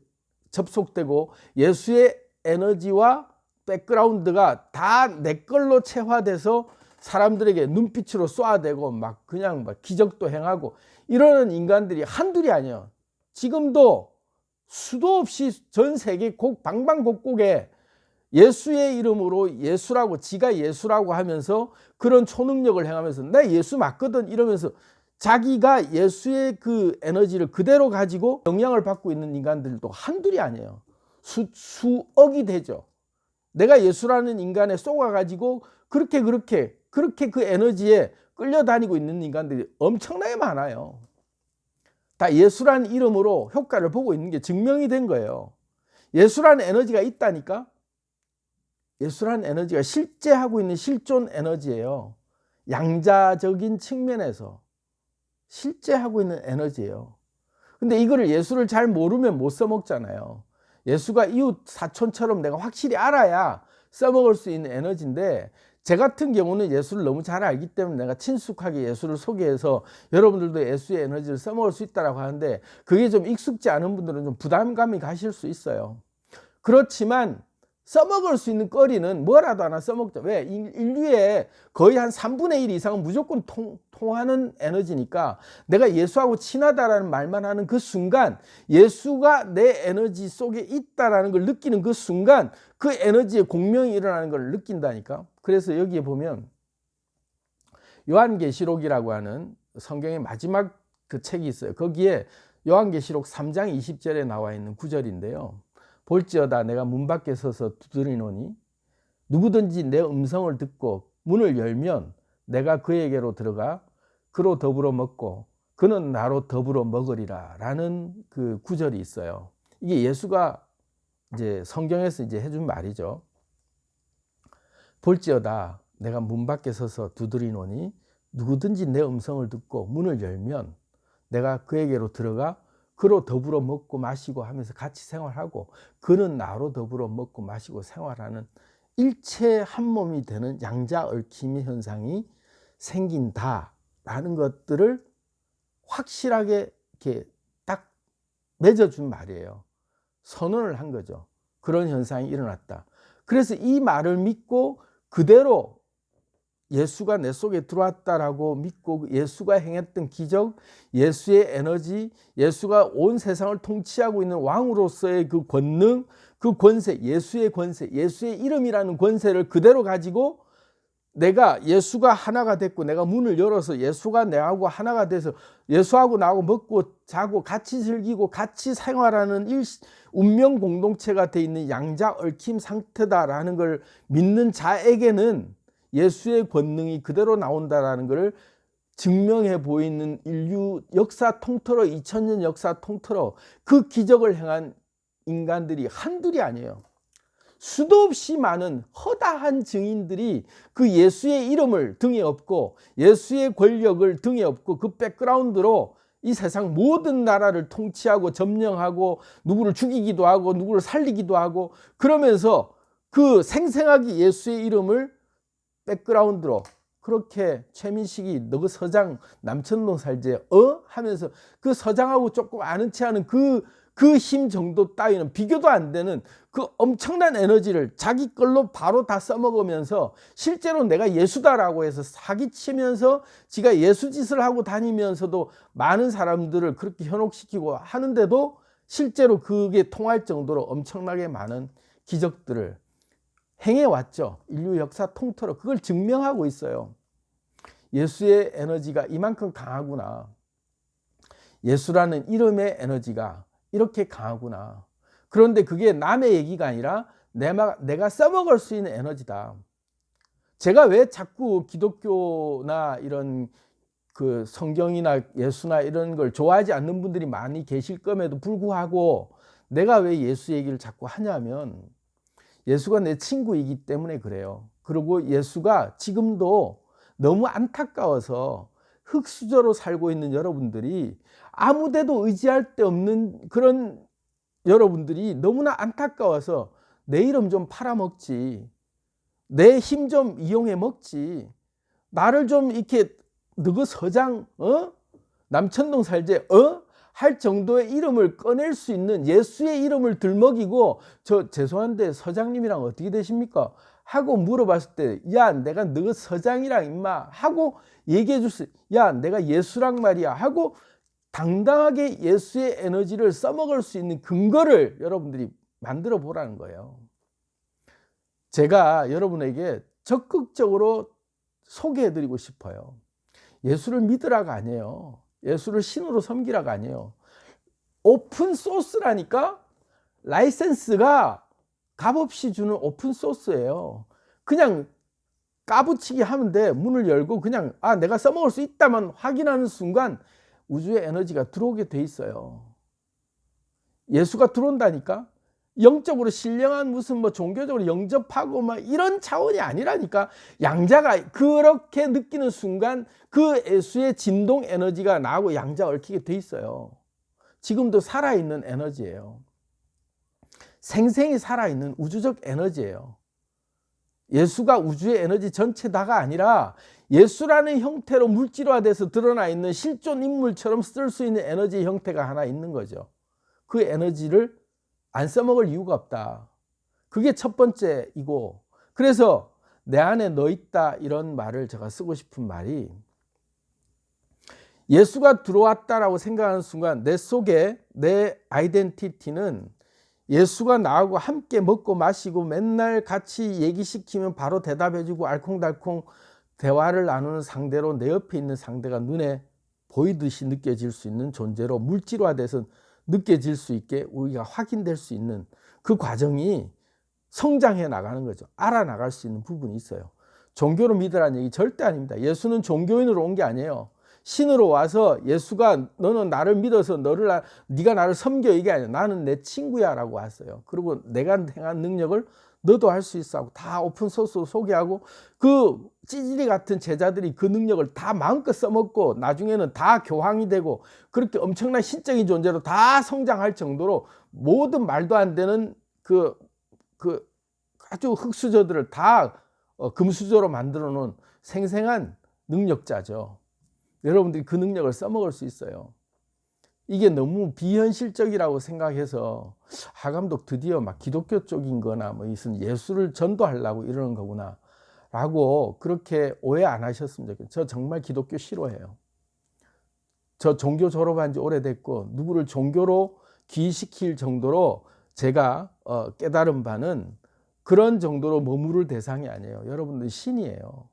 접속되고 예수의 에너지와 백그라운드가 다 내 걸로 체화돼서 사람들에게 눈빛으로 쏘아대고 그냥 기적도 행하고 이러는 인간들이 한둘이 아니에요. 지금도 수도 없이 전 세계 방방곡곡에 예수의 이름으로 예수라고 지가 예수라고 하면서 그런 초능력을 행하면서 나 예수 맞거든 이러면서 자기가 예수의 그 에너지를 그대로 가지고 영향을 받고 있는 인간들도 한둘이 아니에요. 수억이 되죠. 내가 예수라는 인간에 쏘아가지고 그렇게 그 에너지에 끌려다니고 있는 인간들이 엄청나게 많아요. 다 예수라는 이름으로 효과를 보고 있는 게 증명이 된 거예요. 예수라는 에너지가 있다니까. 예수라는 에너지가 실제 하고 있는 실존 에너지예요. 양자적인 측면에서 실제 하고 있는 에너지예요. 근데 이거를 예수를 잘 모르면 못 써먹잖아요. 예수가 이웃 사촌처럼 내가 확실히 알아야 써먹을 수 있는 에너지인데 제 같은 경우는 예수를 너무 잘 알기 때문에 내가 친숙하게 예수를 소개해서 여러분들도 예수의 에너지를 써먹을 수 있다고 하는데 그게 좀 익숙지 않은 분들은 좀 부담감이 가실 수 있어요. 그렇지만 써먹을 수 있는 거리는 뭐라도 하나 써먹자. 왜? 인류의 거의 한 3분의 1 이상은 무조건 통하는 에너지니까 내가 예수하고 친하다라는 말만 하는 그 순간 예수가 내 에너지 속에 있다라는 걸 느끼는 그 순간 그 에너지의 공명이 일어나는 걸 느낀다니까. 그래서 여기에 보면 요한계시록이라고 하는 성경의 마지막 그 책이 있어요. 거기에 요한계시록 3장 20절에 나와 있는 구절인데요. 볼지어다 내가 문 밖에 서서 두드리노니 누구든지 내 음성을 듣고 문을 열면 내가 그에게로 들어가 그로 더불어 먹고 그는 나로 더불어 먹으리라 라는 그 구절이 있어요. 이게 예수가 이제 성경에서 이제 해준 말이죠. 볼지어다 내가 문 밖에 서서 두드리노니 누구든지 내 음성을 듣고 문을 열면 내가 그에게로 들어가 그로 더불어 먹고 마시고 하면서 같이 생활하고 그는 나로 더불어 먹고 마시고 생활하는 일체 한 몸이 되는 양자 얽힘의 현상이 생긴다라는 것들을 확실하게 이렇게 딱 맺어준 말이에요. 선언을 한 거죠. 그런 현상이 일어났다. 그래서 이 말을 믿고 그대로 예수가 내 속에 들어왔다라고 믿고 예수가 행했던 기적, 예수의 에너지, 예수가 온 세상을 통치하고 있는 왕으로서의 그 권능, 그 권세, 예수의 권세, 예수의 이름이라는 권세를 그대로 가지고 내가 예수가 하나가 됐고 내가 문을 열어서 예수가 내하고 하나가 돼서 예수하고 나하고 먹고 자고 같이 즐기고 같이 생활하는 운명 공동체가 돼 있는 양자 얽힘 상태다라는 걸 믿는 자에게는 예수의 권능이 그대로 나온다라는 것을 증명해 보이는 인류 역사 통틀어 2000년 역사 통틀어 그 기적을 행한 인간들이 한둘이 아니에요. 수도 없이 많은 허다한 증인들이 그 예수의 이름을 등에 업고 예수의 권력을 등에 업고 그 백그라운드로 이 세상 모든 나라를 통치하고 점령하고 누구를 죽이기도 하고 누구를 살리기도 하고 그러면서 그 생생하게 예수의 이름을 백그라운드로 그렇게 최민식이 너 그 서장 남천동 살제 하면서 그 서장하고 조금 아는 체 하는 그 힘 정도 따위는 비교도 안 되는 그 엄청난 에너지를 자기 걸로 바로 다 써먹으면서 실제로 내가 예수다라고 해서 사기치면서 지가 예수 짓을 하고 다니면서도 많은 사람들을 그렇게 현혹시키고 하는데도 실제로 그게 통할 정도로 엄청나게 많은 기적들을 행해왔죠. 인류 역사 통틀어 그걸 증명하고 있어요. 예수의 에너지가 이만큼 강하구나. 예수라는 이름의 에너지가 이렇게 강하구나. 그런데 그게 남의 얘기가 아니라 내가 써먹을 수 있는 에너지다. 제가 왜 자꾸 기독교나 이런 그 성경이나 예수나 이런 걸 좋아하지 않는 분들이 많이 계실 것에도 불구하고 내가 왜 예수 얘기를 자꾸 하냐면 예수가 내 친구이기 때문에 그래요. 그리고 예수가 지금도 너무 안타까워서 흙수저로 살고 있는 여러분들이, 아무데도 의지할 데 없는 그런 여러분들이 너무나 안타까워서 내 이름 좀 팔아먹지, 내 힘 좀 이용해 먹지, 나를 좀 이렇게 너그 서장 남천동 살제 할 정도의 이름을 꺼낼 수 있는, 예수의 이름을 들먹이고 저 죄송한데 서장님이랑 어떻게 되십니까? 하고 물어봤을 때, 야 내가 너 서장이랑 임마 하고 얘기해 줄 수, 야 내가 예수랑 말이야 하고 당당하게 예수의 에너지를 써먹을 수 있는 근거를 여러분들이 만들어 보라는 거예요. 제가 여러분에게 적극적으로 소개해 드리고 싶어요. 예수를 믿으라가 아니에요. 예수를 신으로 섬기라가 아니에요. 오픈 소스라니까. 라이센스가 값없이 주는 오픈 소스예요. 그냥 까부치기 하면 돼. 문을 열고 그냥 내가 써먹을 수 있다만 확인하는 순간 우주의 에너지가 들어오게 돼 있어요. 예수가 들어온다니까. 영적으로 신령한 무슨 종교적으로 영접하고 이런 차원이 아니라니까. 양자가 그렇게 느끼는 순간 그 예수의 진동 에너지가 나하고 양자가 얽히게 돼 있어요. 지금도 살아있는 에너지예요. 생생히 살아있는 우주적 에너지예요. 예수가 우주의 에너지 전체다가 아니라 예수라는 형태로 물질화돼서 드러나 있는 실존 인물처럼 쓸 수 있는 에너지 형태가 하나 있는 거죠. 그 에너지를 안 써먹을 이유가 없다. 그게 첫 번째이고, 그래서 내 안에 너 있다 이런 말을 제가 쓰고 싶은 말이, 예수가 들어왔다라고 생각하는 순간 내 속에 내 아이덴티티는 예수가 나하고 함께 먹고 마시고 맨날 같이 얘기시키면 바로 대답해주고 알콩달콩 대화를 나누는 상대로, 내 옆에 있는 상대가 눈에 보이듯이 느껴질 수 있는 존재로 물질화돼서 느껴질 수 있게 우리가 확인될 수 있는 그 과정이 성장해 나가는 거죠. 알아나갈 수 있는 부분이 있어요. 종교로 믿으라는 얘기 절대 아닙니다. 예수는 종교인으로 온 게 아니에요. 신으로 와서 예수가 너는 나를 믿어서 네가 나를 섬겨 이게 아니야. 나는 내 친구야 라고 왔어요. 그리고 내가 행한 능력을 너도 할 수 있어 하고 다 오픈소스로 소개하고, 그 찌질이 같은 제자들이 그 능력을 다 마음껏 써먹고 나중에는 다 교황이 되고 그렇게 엄청난 신적인 존재로 다 성장할 정도로 모든 말도 안 되는 그 아주 흙수저들을 다 금수저로 만들어 놓은 생생한 능력자죠. 여러분들이 그 능력을 써먹을 수 있어요. 이게 너무 비현실적이라고 생각해서 감독 드디어 기독교 쪽인 거나 무슨 예수를 전도하려고 이러는 거구나 라고 그렇게 오해 안 하셨으면 좋겠어요. 저 정말 기독교 싫어해요. 저 종교 졸업한 지 오래됐고 누구를 종교로 귀시킬 정도로 제가 깨달은 바는 그런 정도로 머무를 대상이 아니에요. 여러분들 신이에요.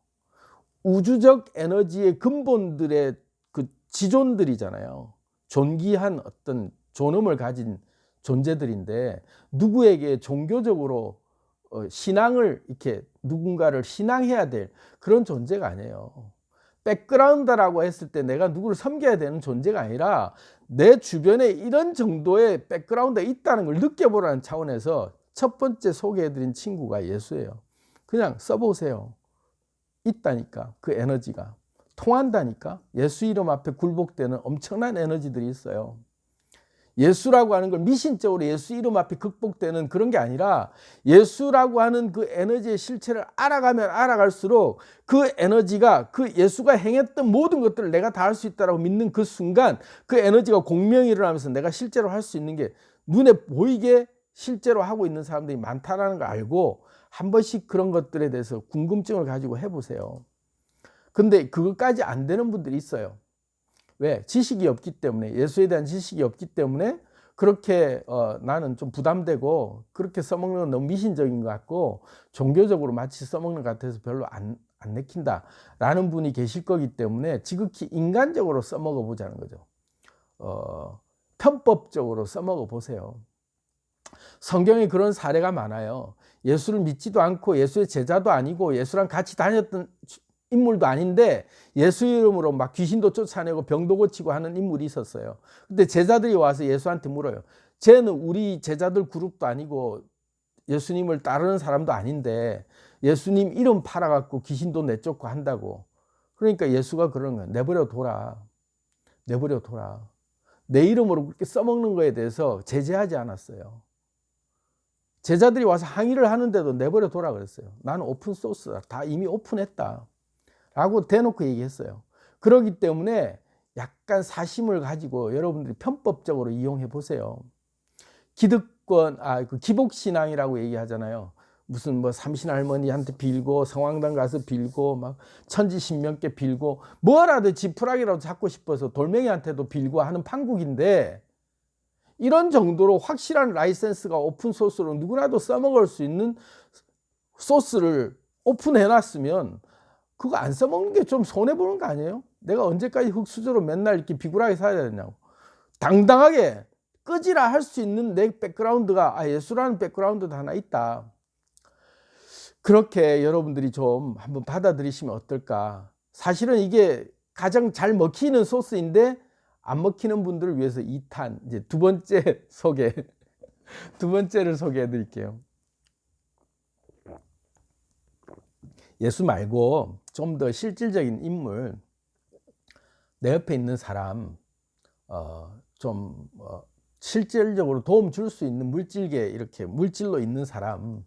우주적 에너지의 근본들의 그 지존들이잖아요. 존귀한 어떤 존엄을 가진 존재들인데, 누구에게 종교적으로 신앙을 이렇게 누군가를 신앙해야 될 그런 존재가 아니에요. 백그라운드라고 했을 때 내가 누구를 섬겨야 되는 존재가 아니라 내 주변에 이런 정도의 백그라운드가 있다는 걸 느껴보라는 차원에서 첫 번째 소개해드린 친구가 예수예요. 그냥 써보세요. 있다니까. 그 에너지가 통한다니까. 예수 이름 앞에 굴복되는 엄청난 에너지들이 있어요. 예수라고 하는 걸 미신적으로 예수 이름 앞에 극복되는 그런 게 아니라, 예수라고 하는 그 에너지의 실체를 알아가면 알아갈수록 그 에너지가 그 예수가 행했던 모든 것들을 내가 다 할 수 있다고 믿는 그 순간 그 에너지가 공명이 일어나면서 내가 실제로 할 수 있는 게 눈에 보이게 실제로 하고 있는 사람들이 많다는 걸 알고 한 번씩 그런 것들에 대해서 궁금증을 가지고 해보세요. 근데 그것까지 안 되는 분들이 있어요. 왜? 지식이 없기 때문에, 예수에 대한 지식이 없기 때문에 그렇게 나는 좀 부담되고 그렇게 써먹는 건 너무 미신적인 것 같고 종교적으로 마치 써먹는 것 같아서 별로 안 내킨다 라는 분이 계실 거기 때문에 지극히 인간적으로 써먹어 보자는 거죠. 편법적으로 써먹어 보세요. 성경에 그런 사례가 많아요. 예수를 믿지도 않고 예수의 제자도 아니고 예수랑 같이 다녔던 인물도 아닌데 예수 이름으로 막 귀신도 쫓아내고 병도 고치고 하는 인물이 있었어요. 근데 제자들이 와서 예수한테 물어요. 쟤는 우리 제자들 그룹도 아니고 예수님을 따르는 사람도 아닌데 예수님 이름 팔아갖고 귀신도 내쫓고 한다고. 그러니까 예수가 그러는 거야. 내버려 둬라. 내버려 둬라. 내 이름으로 그렇게 써먹는 거에 대해서 제재하지 않았어요. 제자들이 와서 항의를 하는데도 내버려 둬라 그랬어요. 나는 오픈 소스다. 다 이미 오픈했다. 라고 대놓고 얘기했어요. 그렇기 때문에 약간 사심을 가지고 여러분들이 편법적으로 이용해 보세요. 기득권, 그 기복신앙이라고 얘기하잖아요. 무슨 뭐 삼신할머니한테 빌고 성황당 가서 빌고 막 천지신명께 빌고 뭐라도 지푸라기라도 잡고 싶어서 돌멩이한테도 빌고 하는 판국인데, 이런 정도로 확실한 라이센스가 오픈소스로 누구나도 써먹을 수 있는 소스를 오픈해 놨으면 그거 안 써먹는 게 좀 손해보는 거 아니에요? 내가 언제까지 흙수저로 맨날 이렇게 비굴하게 살아야 되냐고. 당당하게 끄지라 할 수 있는 내 백그라운드가 예수라는 백그라운드도 하나 있다. 그렇게 여러분들이 좀 한번 받아들이시면 어떨까. 사실은 이게 가장 잘 먹히는 소스인데 안 먹히는 분들을 위해서 2탄 이제 두 번째를 소개해 드릴게요. 예수 말고 좀 더 실질적인 인물, 내 옆에 있는 사람, 실질적으로 도움 줄 수 있는 물질계, 이렇게 물질로 있는 사람,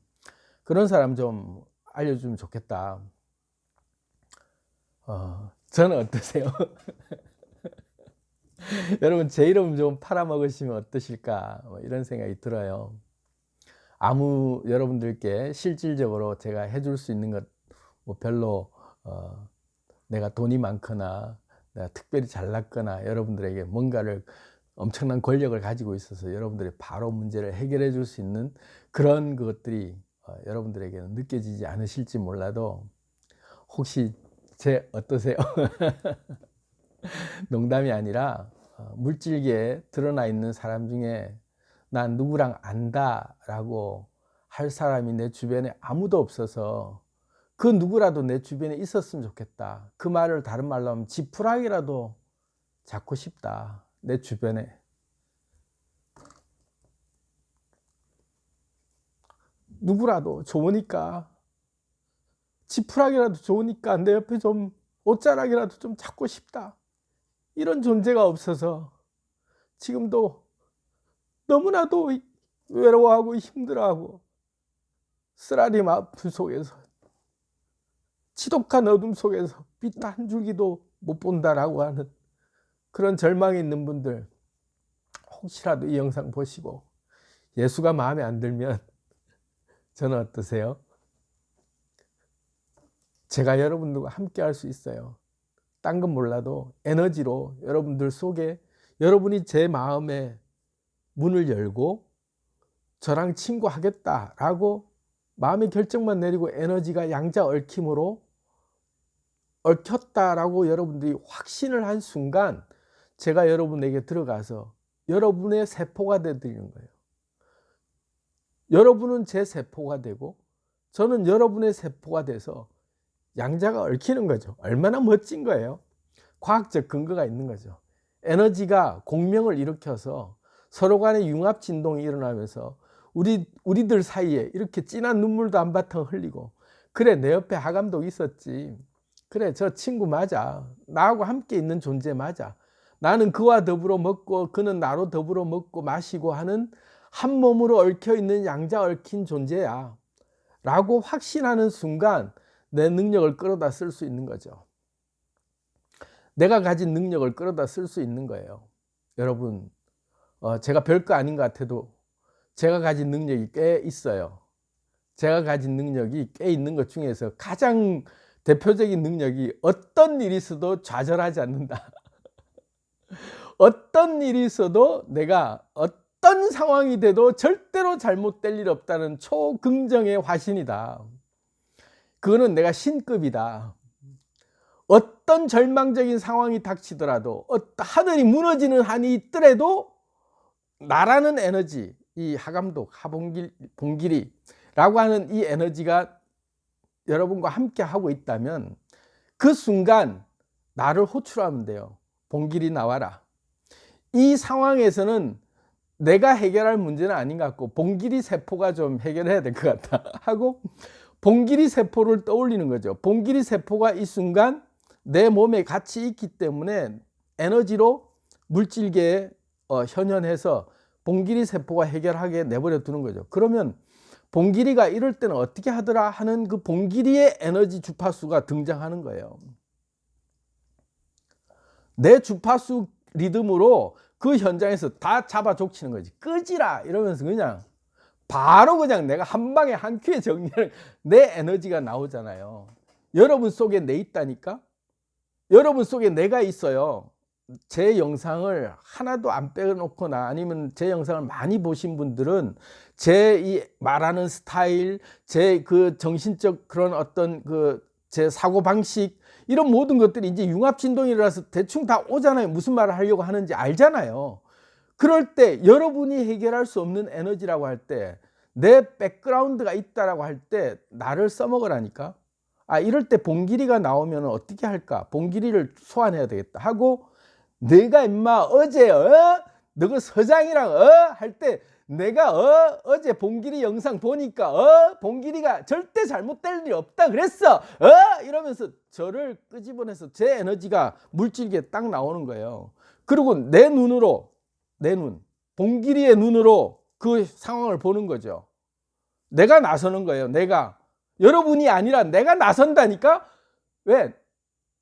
그런 사람 좀 알려주면 좋겠다. 저는 어떠세요? 여러분 제 이름 좀 팔아먹으시면 어떠실까, 이런 생각이 들어요. 여러분들께 실질적으로 제가 해줄 수 있는 것 별로 내가 돈이 많거나 내가 특별히 잘났거나 여러분들에게 뭔가를 엄청난 권력을 가지고 있어서 여러분들이 바로 문제를 해결해 줄 수 있는 그런 것들이 여러분들에게는 느껴지지 않으실지 몰라도, 혹시 어떠세요? 농담이 아니라 물질계에 드러나 있는 사람 중에 난 누구랑 안다라고 할 사람이 내 주변에 아무도 없어서 그 누구라도 내 주변에 있었으면 좋겠다. 그 말을 다른 말로 하면 지푸라기라도 잡고 싶다. 내 주변에. 누구라도 좋으니까, 지푸라기라도 좋으니까 내 옆에 좀 옷자락이라도 좀 잡고 싶다. 이런 존재가 없어서 지금도 너무나도 외로워하고 힘들어하고 쓰라림 아픔 속에서, 지독한 어둠 속에서 빛 한 줄기도 못 본다라고 하는 그런 절망이 있는 분들, 혹시라도 이 영상 보시고 예수가 마음에 안 들면 저는 어떠세요? 제가 여러분들과 함께 할 수 있어요. 딴 건 몰라도 에너지로 여러분들 속에, 여러분이 제 마음에 문을 열고 저랑 친구하겠다라고 마음의 결정만 내리고 에너지가 양자 얽힘으로 얽혔다라고 여러분들이 확신을 한 순간 제가 여러분에게 들어가서 여러분의 세포가 되드리는 거예요. 여러분은 제 세포가 되고 저는 여러분의 세포가 돼서 양자가 얽히는 거죠. 얼마나 멋진 거예요. 과학적 근거가 있는 거죠. 에너지가 공명을 일으켜서 서로 간의 융합 진동이 일어나면서 우리들 사이에 이렇게 진한 눈물도 한바탕 흘리고, 그래 내 옆에 하감독 있었지, 그래 저 친구 맞아, 나하고 함께 있는 존재 맞아, 나는 그와 더불어 먹고 그는 나로 더불어 먹고 마시고 하는 한 몸으로 얽혀 있는 양자 얽힌 존재야 라고 확신하는 순간 내 능력을 끌어다 쓸 수 있는 거죠. 내가 가진 능력을 끌어다 쓸 수 있는 거예요. 여러분, 제가 별거 아닌 것 같아도 제가 가진 능력이 꽤 있어요. 제가 가진 능력이 꽤 있는 것 중에서 가장 대표적인 능력이 어떤 일이 있어도 좌절하지 않는다. 어떤 일이 있어도 내가 어떤 상황이 돼도 절대로 잘못될 일 없다는 초긍정의 화신이다. 그거는 내가 신급이다. 어떤 절망적인 상황이 닥치더라도, 하늘이 무너지는 한이 있더라도 나라는 에너지, 이 하감독, 봉길이라고 하는 이 에너지가 여러분과 함께 하고 있다면 그 순간 나를 호출하면 돼요. 봉길이 나와라. 이 상황에서는 내가 해결할 문제는 아닌 것 같고 봉길이 세포가 좀 해결해야 될 것 같다 하고 봉길이 세포를 떠올리는 거죠. 봉길이 세포가 이 순간 내 몸에 같이 있기 때문에 에너지로 물질계에 현현해서 봉기리 세포가 해결하게 내버려 두는 거죠. 그러면 봉기리가 이럴 때는 어떻게 하더라 하는 그 봉기리의 에너지 주파수가 등장하는 거예요. 내 주파수 리듬으로 그 현장에서 다 잡아 족치는 거지. 끄지라 이러면서 그냥 바로 그냥 내가 한 방에 한 큐에 정리하는 내 에너지가 나오잖아요. 여러분 속에 내 있다니까. 여러분 속에 내가 있어요. 제 영상을 하나도 안 빼놓거나 아니면 제 영상을 많이 보신 분들은 제 이 말하는 스타일, 제 그 정신적 그런 어떤 그 제 사고 방식 이런 모든 것들이 이제 융합 진동이라서 대충 다 오잖아요. 무슨 말을 하려고 하는지 알잖아요. 그럴 때 여러분이 해결할 수 없는 에너지라고 할 때 내 백그라운드가 있다라고 할 때 나를 써먹으라니까. 이럴 때 봉기리가 나오면 어떻게 할까? 봉기리를 소환해야 되겠다 하고 내가 임마 어제 너그 서장이랑 할 때 내가 어제 봉기리 영상 보니까 봉기리가 절대 잘못될 일 없다 그랬어 이러면서 저를 끄집어내서 제 에너지가 물질계에 딱 나오는 거예요. 그리고 내 눈으로 봉기리의 눈으로 그 상황을 보는 거죠. 내가 나서는 거예요. 내가 여러분이 아니라 내가 나선다니까. 왜?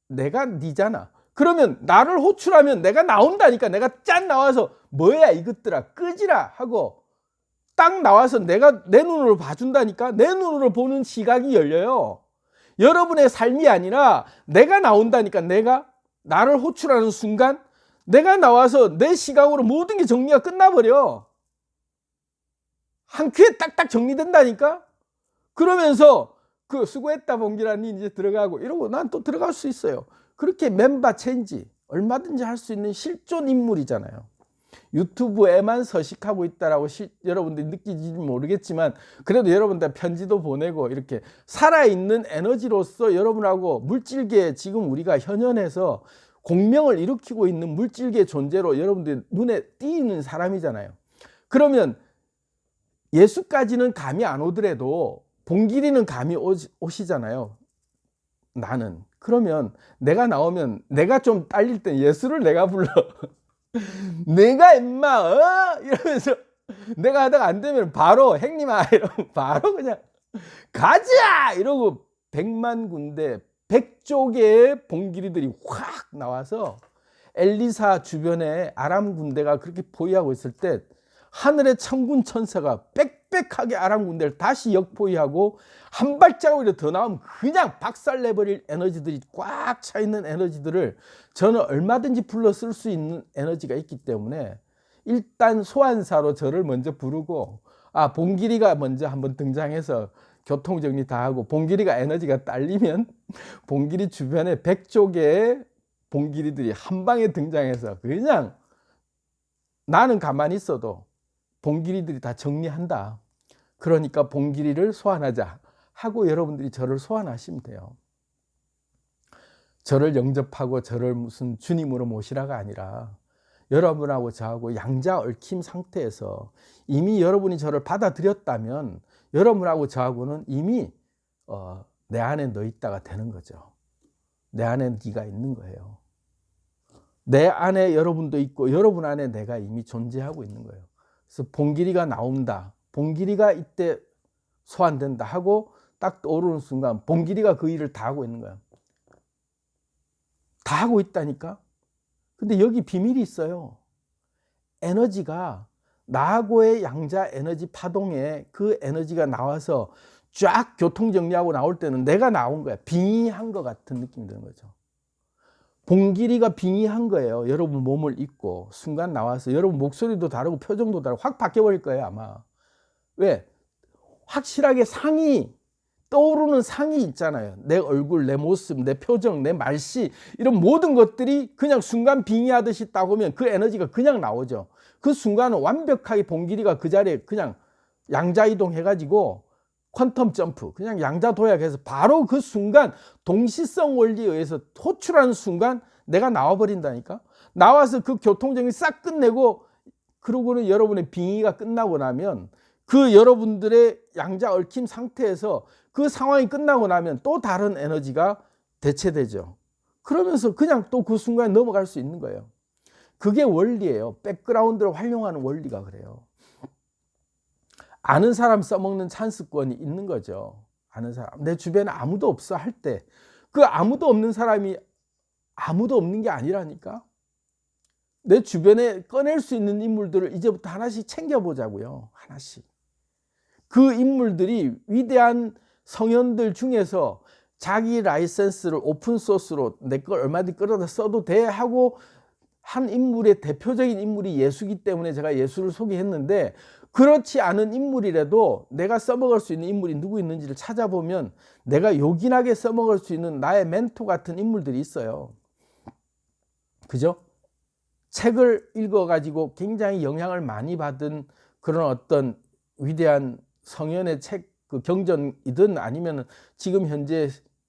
내가 니잖아. 그러면 나를 호출하면 내가 나온다니까. 내가 짠 나와서 뭐야 이것들아 끄지라 하고 딱 나와서 내가 내 눈으로 봐준다니까. 내 눈으로 보는 시각이 열려요. 여러분의 삶이 아니라 내가 나온다니까. 내가 나를 호출하는 순간 내가 나와서 내 시각으로 모든 게 정리가 끝나버려. 한 큐에 딱딱 정리된다니까. 그러면서 그 수고했다 봉기라니 이제 들어가고 이러고 난 또 들어갈 수 있어요. 그렇게 멤버 체인지 얼마든지 할 수 있는 실존 인물이잖아요. 유튜브에만 서식하고 있다라고 여러분들이 느끼지 모르겠지만 그래도 여러분들 편지도 보내고 이렇게 살아있는 에너지로서 여러분하고 물질계에 지금 우리가 현현해서 공명을 일으키고 있는 물질계 존재로 여러분들 눈에 띄는 사람이잖아요. 그러면 예수까지는 감이 안 오더라도 봉기리는 감이 오시잖아요. 나는. 그러면 내가 나오면 내가 좀 딸릴 때 예수를 내가 불러. 내가 임마 이러면서 내가 하다가 안 되면 바로 행님아 이러면 바로 그냥 가자 이러고 100만 군데 100조개의 봉기리들이 확 나와서 엘리사 주변에 아람 군대가 그렇게 포위하고 있을 때 하늘의 천군 천사가 빽빽하게 아람 군대를 다시 역포위하고 한 발자국이라도 더 나오면 그냥 박살내버릴 에너지들이 꽉 차있는 에너지들을 저는 얼마든지 불러 쓸 수 있는 에너지가 있기 때문에 일단 소환사로 저를 먼저 부르고 봉기리가 먼저 한번 등장해서 교통정리 다 하고 봉기리가 에너지가 딸리면 봉기리 주변에 100조개의 봉기리들이 한 방에 등장해서 그냥 나는 가만히 있어도 봉기리들이 다 정리한다. 그러니까 봉기리를 소환하자 하고 여러분들이 저를 소환하시면 돼요. 저를 영접하고 저를 무슨 주님으로 모시라가 아니라 여러분하고 저하고 양자 얽힘 상태에서 이미 여러분이 저를 받아들였다면 여러분하고 저하고는 이미 내 안에 너 있다가 되는 거죠. 내 안에 네가 있는 거예요. 내 안에 여러분도 있고 여러분 안에 내가 이미 존재하고 있는 거예요. 그래서 봉기리가 나온다. 봉기리가 이때 소환된다 하고 딱 떠오르는 순간 봉기리가 그 일을 다 하고 있는 거야. 다 하고 있다니까. 근데 여기 비밀이 있어요. 에너지가 나하고의 양자 에너지 파동에 그 에너지가 나와서 쫙 교통정리하고 나올 때는 내가 나온 거야. 빙의한 것 같은 느낌이 드는 거죠. 봉기리가 빙의한 거예요. 여러분 몸을 입고 순간 나와서 여러분 목소리도 다르고 표정도 다르고 확 바뀌어버릴 거예요 아마. 왜? 확실하게 상이 떠오르는 상이 있잖아요. 내 얼굴, 내 모습, 내 표정, 내 말씨 이런 모든 것들이 그냥 순간 빙의하듯이 딱 오면 그 에너지가 그냥 나오죠. 그 순간은 완벽하게 봉기리가 그 자리에 그냥 양자이동 해가지고 퀀텀 점프 그냥 양자 도약해서 바로 그 순간 동시성 원리에 의해서 호출하는 순간 내가 나와버린다니까. 나와서 그 교통정리 싹 끝내고 그러고는 여러분의 빙의가 끝나고 나면 그 여러분들의 양자 얽힘 상태에서 그 상황이 끝나고 나면 또 다른 에너지가 대체되죠. 그러면서 그냥 또 그 순간에 넘어갈 수 있는 거예요. 그게 원리예요. 백그라운드를 활용하는 원리가 그래요. 아는 사람 써먹는 찬스권이 있는 거죠. 아는 사람. 내 주변에 아무도 없어 할 때 그 아무도 없는 사람이 아무도 없는 게 아니라니까. 내 주변에 꺼낼 수 있는 인물들을 이제부터 하나씩 챙겨보자고요. 하나씩. 그 인물들이 위대한 성현들 중에서 자기 라이센스를 오픈소스로 내 걸 얼마든지 끌어다 써도 돼 하고 한 인물의 대표적인 인물이 예수기 때문에 제가 예수를 소개했는데, 그렇지 않은 인물이라도 내가 써먹을 수 있는 인물이 누구 있는지를 찾아보면 내가 요긴하게 써먹을 수 있는 나의 멘토 같은 인물들이 있어요. 그죠? 책을 읽어가지고 굉장히 영향을 많이 받은 그런 어떤 위대한 성현의 책, 그 경전이든 아니면 지금 현재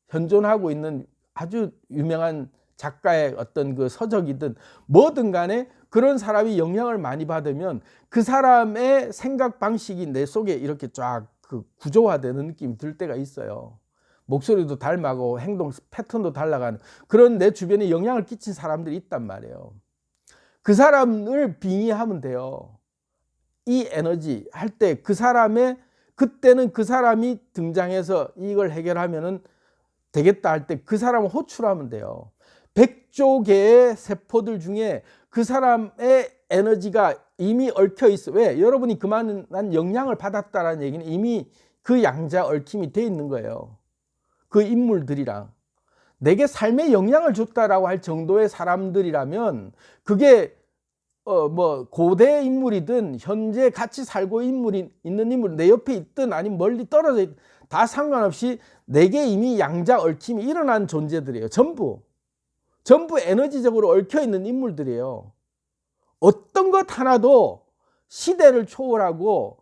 현존하고 있는 아주 유명한 작가의 어떤 그 서적이든 뭐든 간에 그런 사람이 영향을 많이 받으면 그 사람의 생각 방식이 내 속에 이렇게 쫙 그 구조화되는 느낌이 들 때가 있어요. 목소리도 닮아가고 행동 패턴도 달라가는 그런 내 주변에 영향을 끼친 사람들이 있단 말이에요. 그 사람을 빙의하면 돼요. 이 에너지 할 때 그 사람의 그때는 그 사람이 등장해서 이걸 해결하면은 되겠다 할 때 그 사람을 호출하면 돼요. 100조 개의 세포들 중에 그 사람의 에너지가 이미 얽혀 있어. 왜? 여러분이 그만한 영향을 받았다라는 얘기는 이미 그 양자 얽힘이 돼 있는 거예요. 그 인물들이랑 내게 삶에 영향을 줬다라고 할 정도의 사람들이라면 그게 뭐 고대 인물이든 현재 같이 살고 있는 인물 내 옆에 있든 아니면 멀리 떨어져 있든 다 상관없이 내게 이미 양자 얽힘이 일어난 존재들이에요. 전부 에너지적으로 얽혀 있는 인물들이에요. 어떤 것 하나도 시대를 초월하고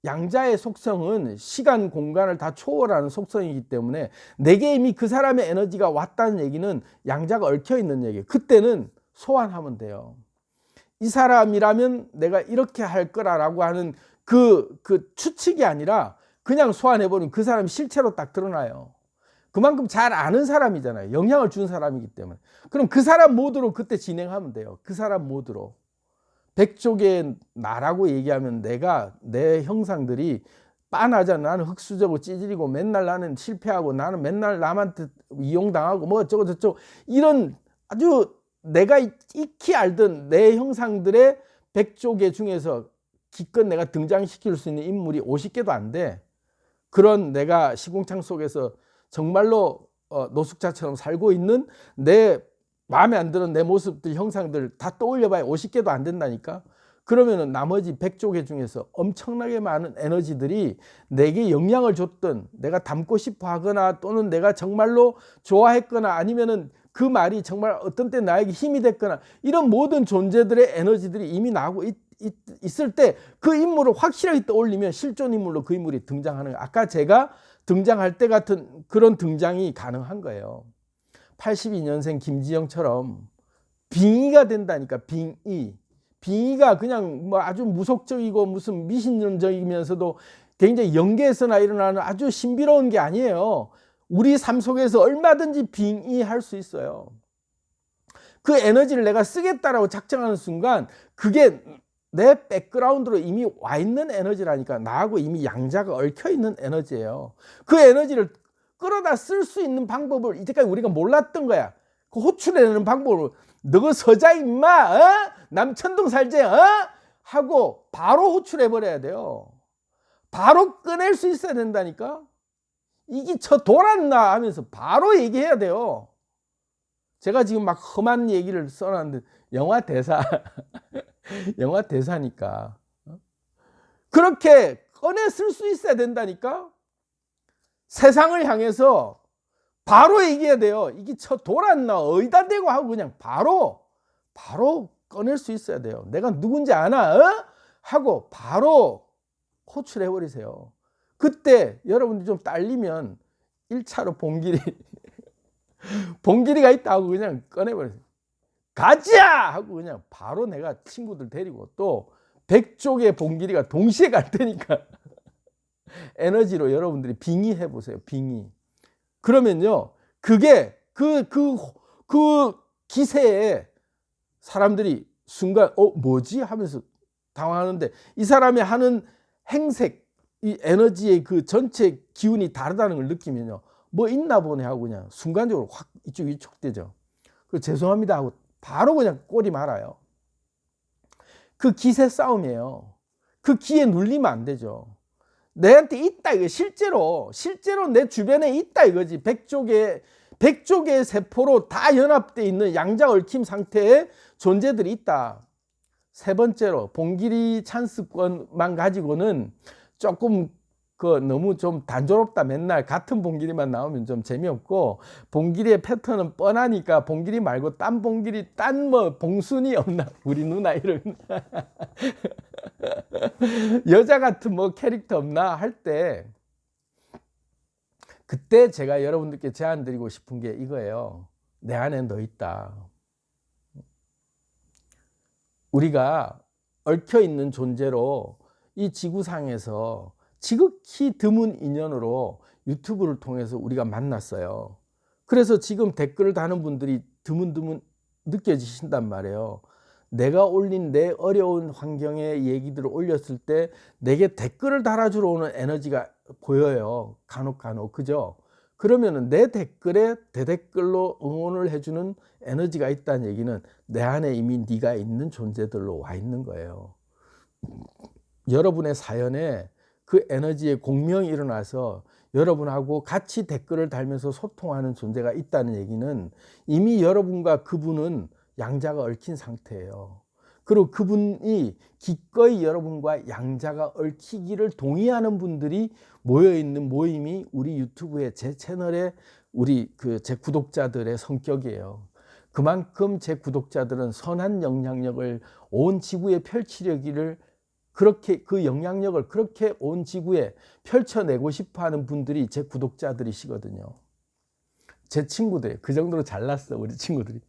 양자의 속성은 시간 공간을 다 초월하는 속성이기 때문에 내게 이미 그 사람의 에너지가 왔다는 얘기는 양자가 얽혀 있는 얘기예요. 그때는 소환하면 돼요. 이 사람이라면 내가 이렇게 할 거라고 하는 그 추측이 아니라 그냥 소환해버리면 그 사람이 실체로 딱 드러나요. 그만큼 잘 아는 사람이잖아요. 영향을 준 사람이기 때문에. 그럼 그 사람 모드로 그때 진행하면 돼요. 그 사람 모드로. 100쪽의 나라고 얘기하면 내 형상들이 빤하잖아. 나는 흑수저고 찌질이고 맨날 나는 실패하고 나는 맨날 남한테 이용당하고 뭐 어쩌고 저쩌고 이런 아주 내가 익히 알던 내 형상들의 100조 중에서 기껏 내가 등장시킬 수 있는 인물이 50개도 안 돼. 그런 내가 시궁창 속에서 정말로 노숙자처럼 살고 있는 내 마음에 안 드는 내 모습들 형상들 다 떠올려봐야 50개도 안 된다니까. 그러면은 나머지 100조 중에서 엄청나게 많은 에너지들이 내게 영향을 줬던 내가 닮고 싶어 하거나 또는 내가 정말로 좋아했거나 아니면은 그 말이 정말 어떤 때 나에게 힘이 됐거나 이런 모든 존재들의 에너지들이 이미 나오고 있을 때 그 인물을 확실하게 떠올리면 실존 인물로 그 인물이 등장하는 거예요. 아까 제가 등장할 때 같은 그런 등장이 가능한 거예요. 82년생 김지영처럼 빙의가 된다니까. 빙의가 그냥 뭐 아주 무속적이고 무슨 미신론적이면서도 굉장히 영계에서나 일어나는 아주 신비로운 게 아니에요. 우리 삶 속에서 얼마든지 빙의할 수 있어요. 그 에너지를 내가 쓰겠다라고 작정하는 순간 그게 내 백그라운드로 이미 와 있는 에너지라니까. 나하고 이미 양자가 얽혀 있는 에너지예요. 그 에너지를 끌어다 쓸 수 있는 방법을 이때까지 우리가 몰랐던 거야. 그 호출해내는 방법을 너가 서자 임마 남천동 살제 하고 바로 호출해버려야 돼요. 바로 꺼낼 수 있어야 된다니까. 이게 저 돌았나 하면서 바로 얘기해야 돼요. 제가 지금 막 험한 얘기를 써놨는데 영화 대사 영화 대사니까 그렇게 꺼내 쓸 수 있어야 된다니까. 세상을 향해서 바로 얘기해야 돼요. 이게 저 돌았나 어디다 대고 하고 그냥 바로 꺼낼 수 있어야 돼요. 내가 누군지 아나 하고 바로 호출해버리세요. 그때 여러분들이 좀 딸리면 1차로 봉길이가 있다고 그냥 꺼내버려요. 가자! 하고 그냥 바로 내가 친구들 데리고 또 100쪽의 봉길이가 동시에 갈 테니까 에너지로 여러분들이 빙의해 보세요. 빙의. 그러면요. 그게 그 그 기세에 사람들이 순간 뭐지 하면서 당황하는데, 이 사람이 하는 행색, 이 에너지의 그 전체 기운이 다르다는 걸 느끼면요, 뭐 있나 보네 하고 그냥 순간적으로 확 이쪽이 촉되죠. 그 죄송합니다 하고 바로 그냥 꼬리 말아요. 그 기세 싸움이에요. 그 기에 눌리면 안 되죠. 내한테 있다 이거, 실제로 내 주변에 있다 이거지. 100조 개의 세포로 다 연합되어 있는 양자 얽힘 상태의 존재들이 있다. 세 번째로, 봉길이 찬스권만 가지고는 조금 너무 좀 단조롭다. 맨날 같은 봉길이만 나오면 좀 재미없고, 봉길이의 패턴은 뻔하니까 봉길이 말고 딴 봉길이, 딴 뭐 봉순이 없나, 우리 누나 이런 여자 같은 뭐 캐릭터 없나 할 때, 그때 제가 여러분들께 제안 드리고 싶은 게 이거예요. 내 안에 너 있다. 우리가 얽혀 있는 존재로 이 지구상에서 지극히 드문 인연으로 유튜브를 통해서 우리가 만났어요. 그래서 지금 댓글을 다는 분들이 드문드문 느껴지신단 말이에요. 내가 올린 내 어려운 환경의 얘기들을 올렸을 때 내게 댓글을 달아주러 오는 에너지가 보여요. 간혹 그죠? 그러면 내 댓글에 대댓글로 응원을 해주는 에너지가 있다는 얘기는 내 안에 이미 네가 있는 존재들로 와 있는 거예요. 여러분의 사연에 그 에너지의 공명이 일어나서 여러분하고 같이 댓글을 달면서 소통하는 존재가 있다는 얘기는 이미 여러분과 그분은 양자가 얽힌 상태예요. 그리고 그분이 기꺼이 여러분과 양자가 얽히기를 동의하는 분들이 모여있는 모임이 우리 유튜브의 제 채널의 제 구독자들의 성격이에요. 그만큼 제 구독자들은 선한 영향력을 온 지구에 펼치려기를, 그렇게 그 영향력을 그렇게 온 지구에 펼쳐내고 싶어 하는 분들이 제 구독자들이시거든요. 제 친구들, 그 정도로 잘났어 우리 친구들이.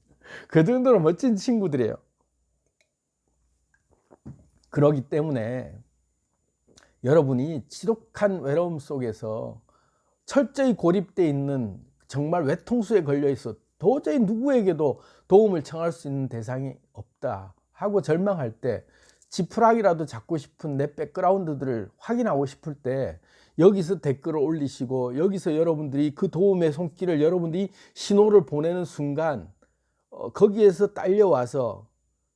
그 정도로 멋진 친구들이에요. 그러기 때문에 여러분이 지독한 외로움 속에서 철저히 고립되어 있는, 정말 외통수에 걸려 있어 도저히 누구에게도 도움을 청할 수 있는 대상이 없다 하고 절망할 때, 지푸라기라도 잡고 싶은 내 백그라운드들을 확인하고 싶을 때 여기서 댓글을 올리시고, 여기서 여러분들이 그 도움의 손길을 여러분들이 신호를 보내는 순간 거기에서 딸려와서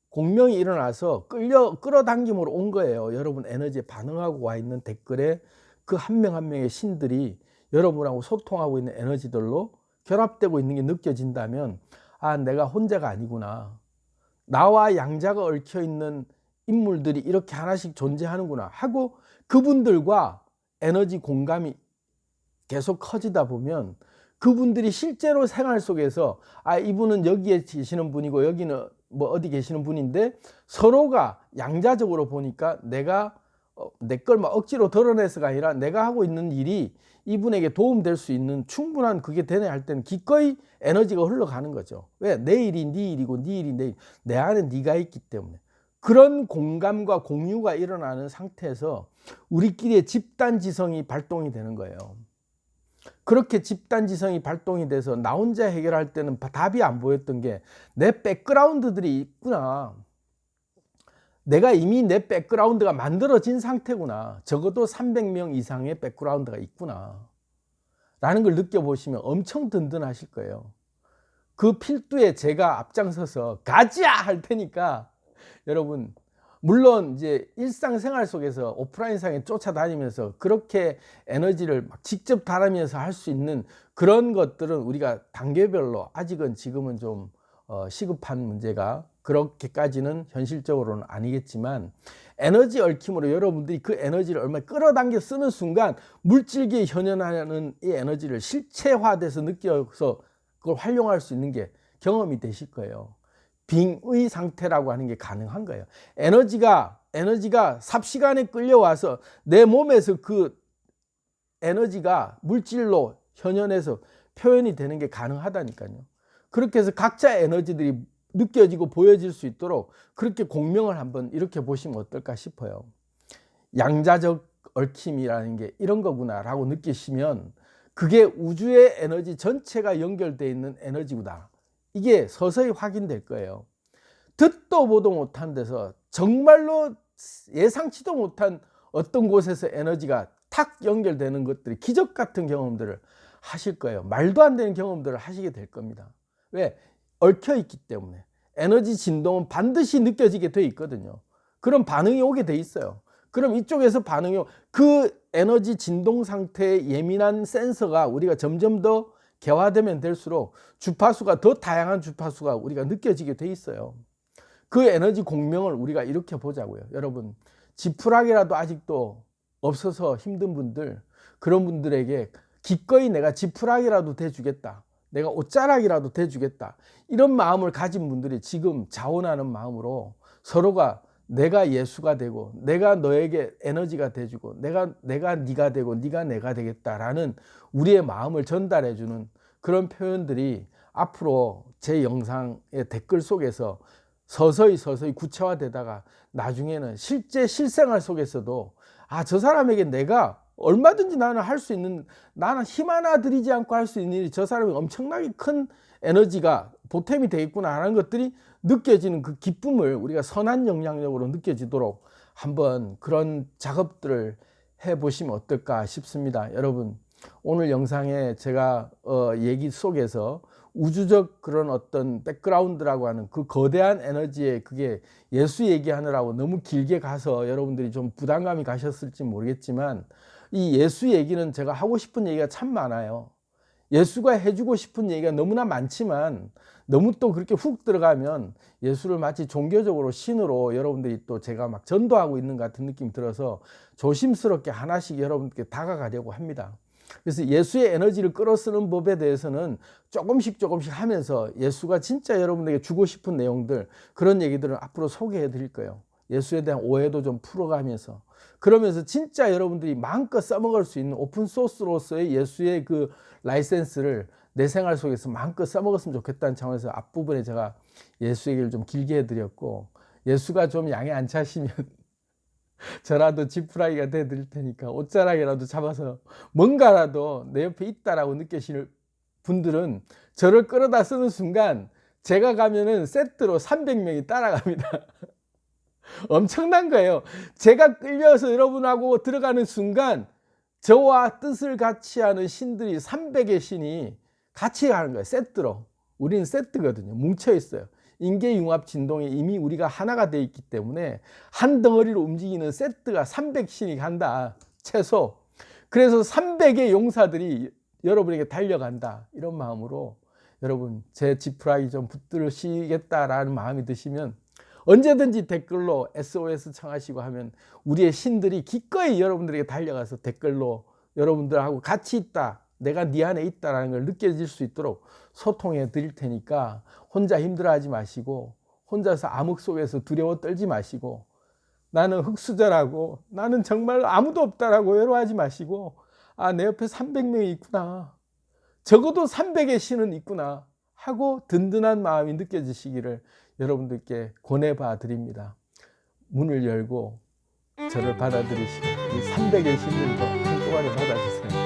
공명이 일어나서 끌어당김으로 온 거예요. 여러분 에너지에 반응하고 와 있는 댓글에 그 한 명 한 명의 신들이 여러분하고 소통하고 있는 에너지들로 결합되고 있는 게 느껴진다면, 아, 내가 혼자가 아니구나. 나와 양자가 얽혀 있는 인물들이 이렇게 하나씩 존재하는구나 하고 그분들과 에너지 공감이 계속 커지다 보면 그분들이 실제로 생활 속에서, 아, 이분은 여기에 계시는 분이고 여기는 뭐 어디 계시는 분인데, 서로가 양자적으로 보니까 내가 내 걸 막 억지로 드러내서가 아니라 내가 하고 있는 일이 이분에게 도움될 수 있는 충분한 그게 되네 할 때는 기꺼이 에너지가 흘러가는 거죠. 왜? 내 일이 네 일이고 네 일이 내 일. 내 안에 네가 있기 때문에. 그런 공감과 공유가 일어나는 상태에서 우리끼리의 집단지성이 발동이 되는 거예요. 그렇게 집단지성이 발동이 돼서 나 혼자 해결할 때는 답이 안 보였던 게, 내 백그라운드들이 있구나. 내가 이미 내 백그라운드가 만들어진 상태구나. 적어도 300명 이상의 백그라운드가 있구나 라는 걸 느껴보시면 엄청 든든하실 거예요. 그 필두에 제가 앞장서서 가자 할 테니까, 여러분 물론 이제 일상생활 속에서 오프라인상에 쫓아다니면서 그렇게 에너지를 막 직접 달으면서 할 수 있는 그런 것들은 우리가 단계별로 아직은 지금은 좀 시급한 문제가, 그렇게까지는 현실적으로는 아니겠지만, 에너지 얽힘으로 여러분들이 그 에너지를 얼마나 끌어당겨 쓰는 순간 물질계에 현현하는 이 에너지를 실체화돼서 느껴서 그걸 활용할 수 있는 게 경험이 되실 거예요. 빙의 상태라고 하는 게 가능한 거예요. 에너지가 삽시간에 끌려와서 내 몸에서 그 에너지가 물질로 현현해서 표현이 되는 게 가능하다니까요. 그렇게 해서 각자 에너지들이 느껴지고 보여질 수 있도록 그렇게 공명을 한번 이렇게 보시면 어떨까 싶어요. 양자적 얽힘이라는 게 이런 거구나 라고 느끼시면, 그게 우주의 에너지 전체가 연결되어 있는 에너지구나, 이게 서서히 확인될 거예요. 듣도 보도 못한 데서 정말로 예상치도 못한 어떤 곳에서 에너지가 탁 연결되는 것들이 기적 같은 경험들을 하실 거예요. 말도 안 되는 경험들을 하시게 될 겁니다. 왜? 얽혀 있기 때문에. 에너지 진동은 반드시 느껴지게 돼 있거든요. 그럼 반응이 오게 돼 있어요. 그럼 이쪽에서 반응이 그 에너지 진동 상태에 예민한 센서가 우리가 점점 더 개화되면 될수록 주파수가 더 다양한 주파수가 우리가 느껴지게 돼 있어요. 그 에너지 공명을 우리가 이렇게 보자고요. 여러분, 지푸라기라도 아직도 없어서 힘든 분들, 그런 분들에게 기꺼이 내가 지푸라기라도 대주겠다, 내가 옷자락이라도 대주겠다, 이런 마음을 가진 분들이 지금 자원하는 마음으로 서로가 내가 예수가 되고 내가 너에게 에너지가 돼주고 내가 네가 되고 네가 내가 되겠다라는 우리의 마음을 전달해주는 그런 표현들이 앞으로 제 영상의 댓글 속에서 서서히 구체화되다가 나중에는 실제 실생활 속에서도 저 사람에게 내가 얼마든지 나는 할 수 있는, 나는 힘 하나 들이지 않고 할 수 있는 일이 저 사람이 엄청나게 큰 에너지가 보탬이 되겠구나 하는 것들이 느껴지는 그 기쁨을 우리가 선한 영향력으로 느껴지도록 한번 그런 작업들을 해보시면 어떨까 싶습니다. 여러분, 오늘 영상에 제가 얘기 속에서 우주적 그런 어떤 백그라운드라고 하는 그 거대한 에너지에 그게 예수 얘기하느라고 너무 길게 가서 여러분들이 좀 부담감이 가셨을지 모르겠지만, 이 예수 얘기는 제가 하고 싶은 얘기가 참 많아요. 예수가 해주고 싶은 얘기가 너무나 많지만 너무 또 그렇게 훅 들어가면 예수를 마치 종교적으로 신으로 여러분들이 또 제가 막 전도하고 있는 것 같은 느낌이 들어서 조심스럽게 하나씩 여러분께 다가가려고 합니다. 그래서 예수의 에너지를 끌어쓰는 법에 대해서는 조금씩 하면서 예수가 진짜 여러분에게 주고 싶은 내용들, 그런 얘기들을 앞으로 소개해 드릴 거예요. 예수에 대한 오해도 좀 풀어가면서, 그러면서 진짜 여러분들이 마음껏 써먹을 수 있는 오픈소스로서의 예수의 그 라이센스를 내 생활 속에서 마음껏 써먹었으면 좋겠다는 차원에서 앞부분에 제가 예수 얘기를 좀 길게 해드렸고, 예수가 좀 양해 안 차시면 저라도 지푸라기가 돼드릴 테니까 옷자락이라도 잡아서 뭔가라도 내 옆에 있다라고 느끼시는 분들은 저를 끌어다 쓰는 순간 제가 가면은 세트로 300명이 따라갑니다. 엄청난 거예요. 제가 끌려서 여러분하고 들어가는 순간 저와 뜻을 같이 하는 신들이 300의 신이 같이 가는 거예요. 세트로. 우리는 세트거든요. 뭉쳐 있어요. 인계융합 진동에 이미 우리가 하나가 되어 있기 때문에 한 덩어리로 움직이는 세트가 300신이 간다. 최소. 그래서 300의 용사들이 여러분에게 달려간다. 이런 마음으로 여러분 제 지푸라기 좀 붙들으시겠다라는 마음이 드시면 언제든지 댓글로 SOS 청하시고 하면 우리의 신들이 기꺼이 여러분들에게 달려가서 댓글로 여러분들하고 같이 있다, 내가 네 안에 있다라는 걸 느껴질 수 있도록 소통해 드릴 테니까 혼자 힘들어하지 마시고, 혼자서 암흑 속에서 두려워 떨지 마시고, 나는 흑수저라고, 나는 정말 아무도 없다라고 외로워하지 마시고, 내 옆에 300명이 있구나, 적어도 300의 신은 있구나 하고 든든한 마음이 느껴지시기를 여러분들께 권해봐 드립니다. 문을 열고 저를 받아들이시고 이 300의 신들도 한꺼번에 받아주세요.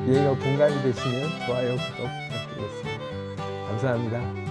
얘가 공감이 되시면 좋아요, 구독 부탁드리겠습니다. 감사합니다.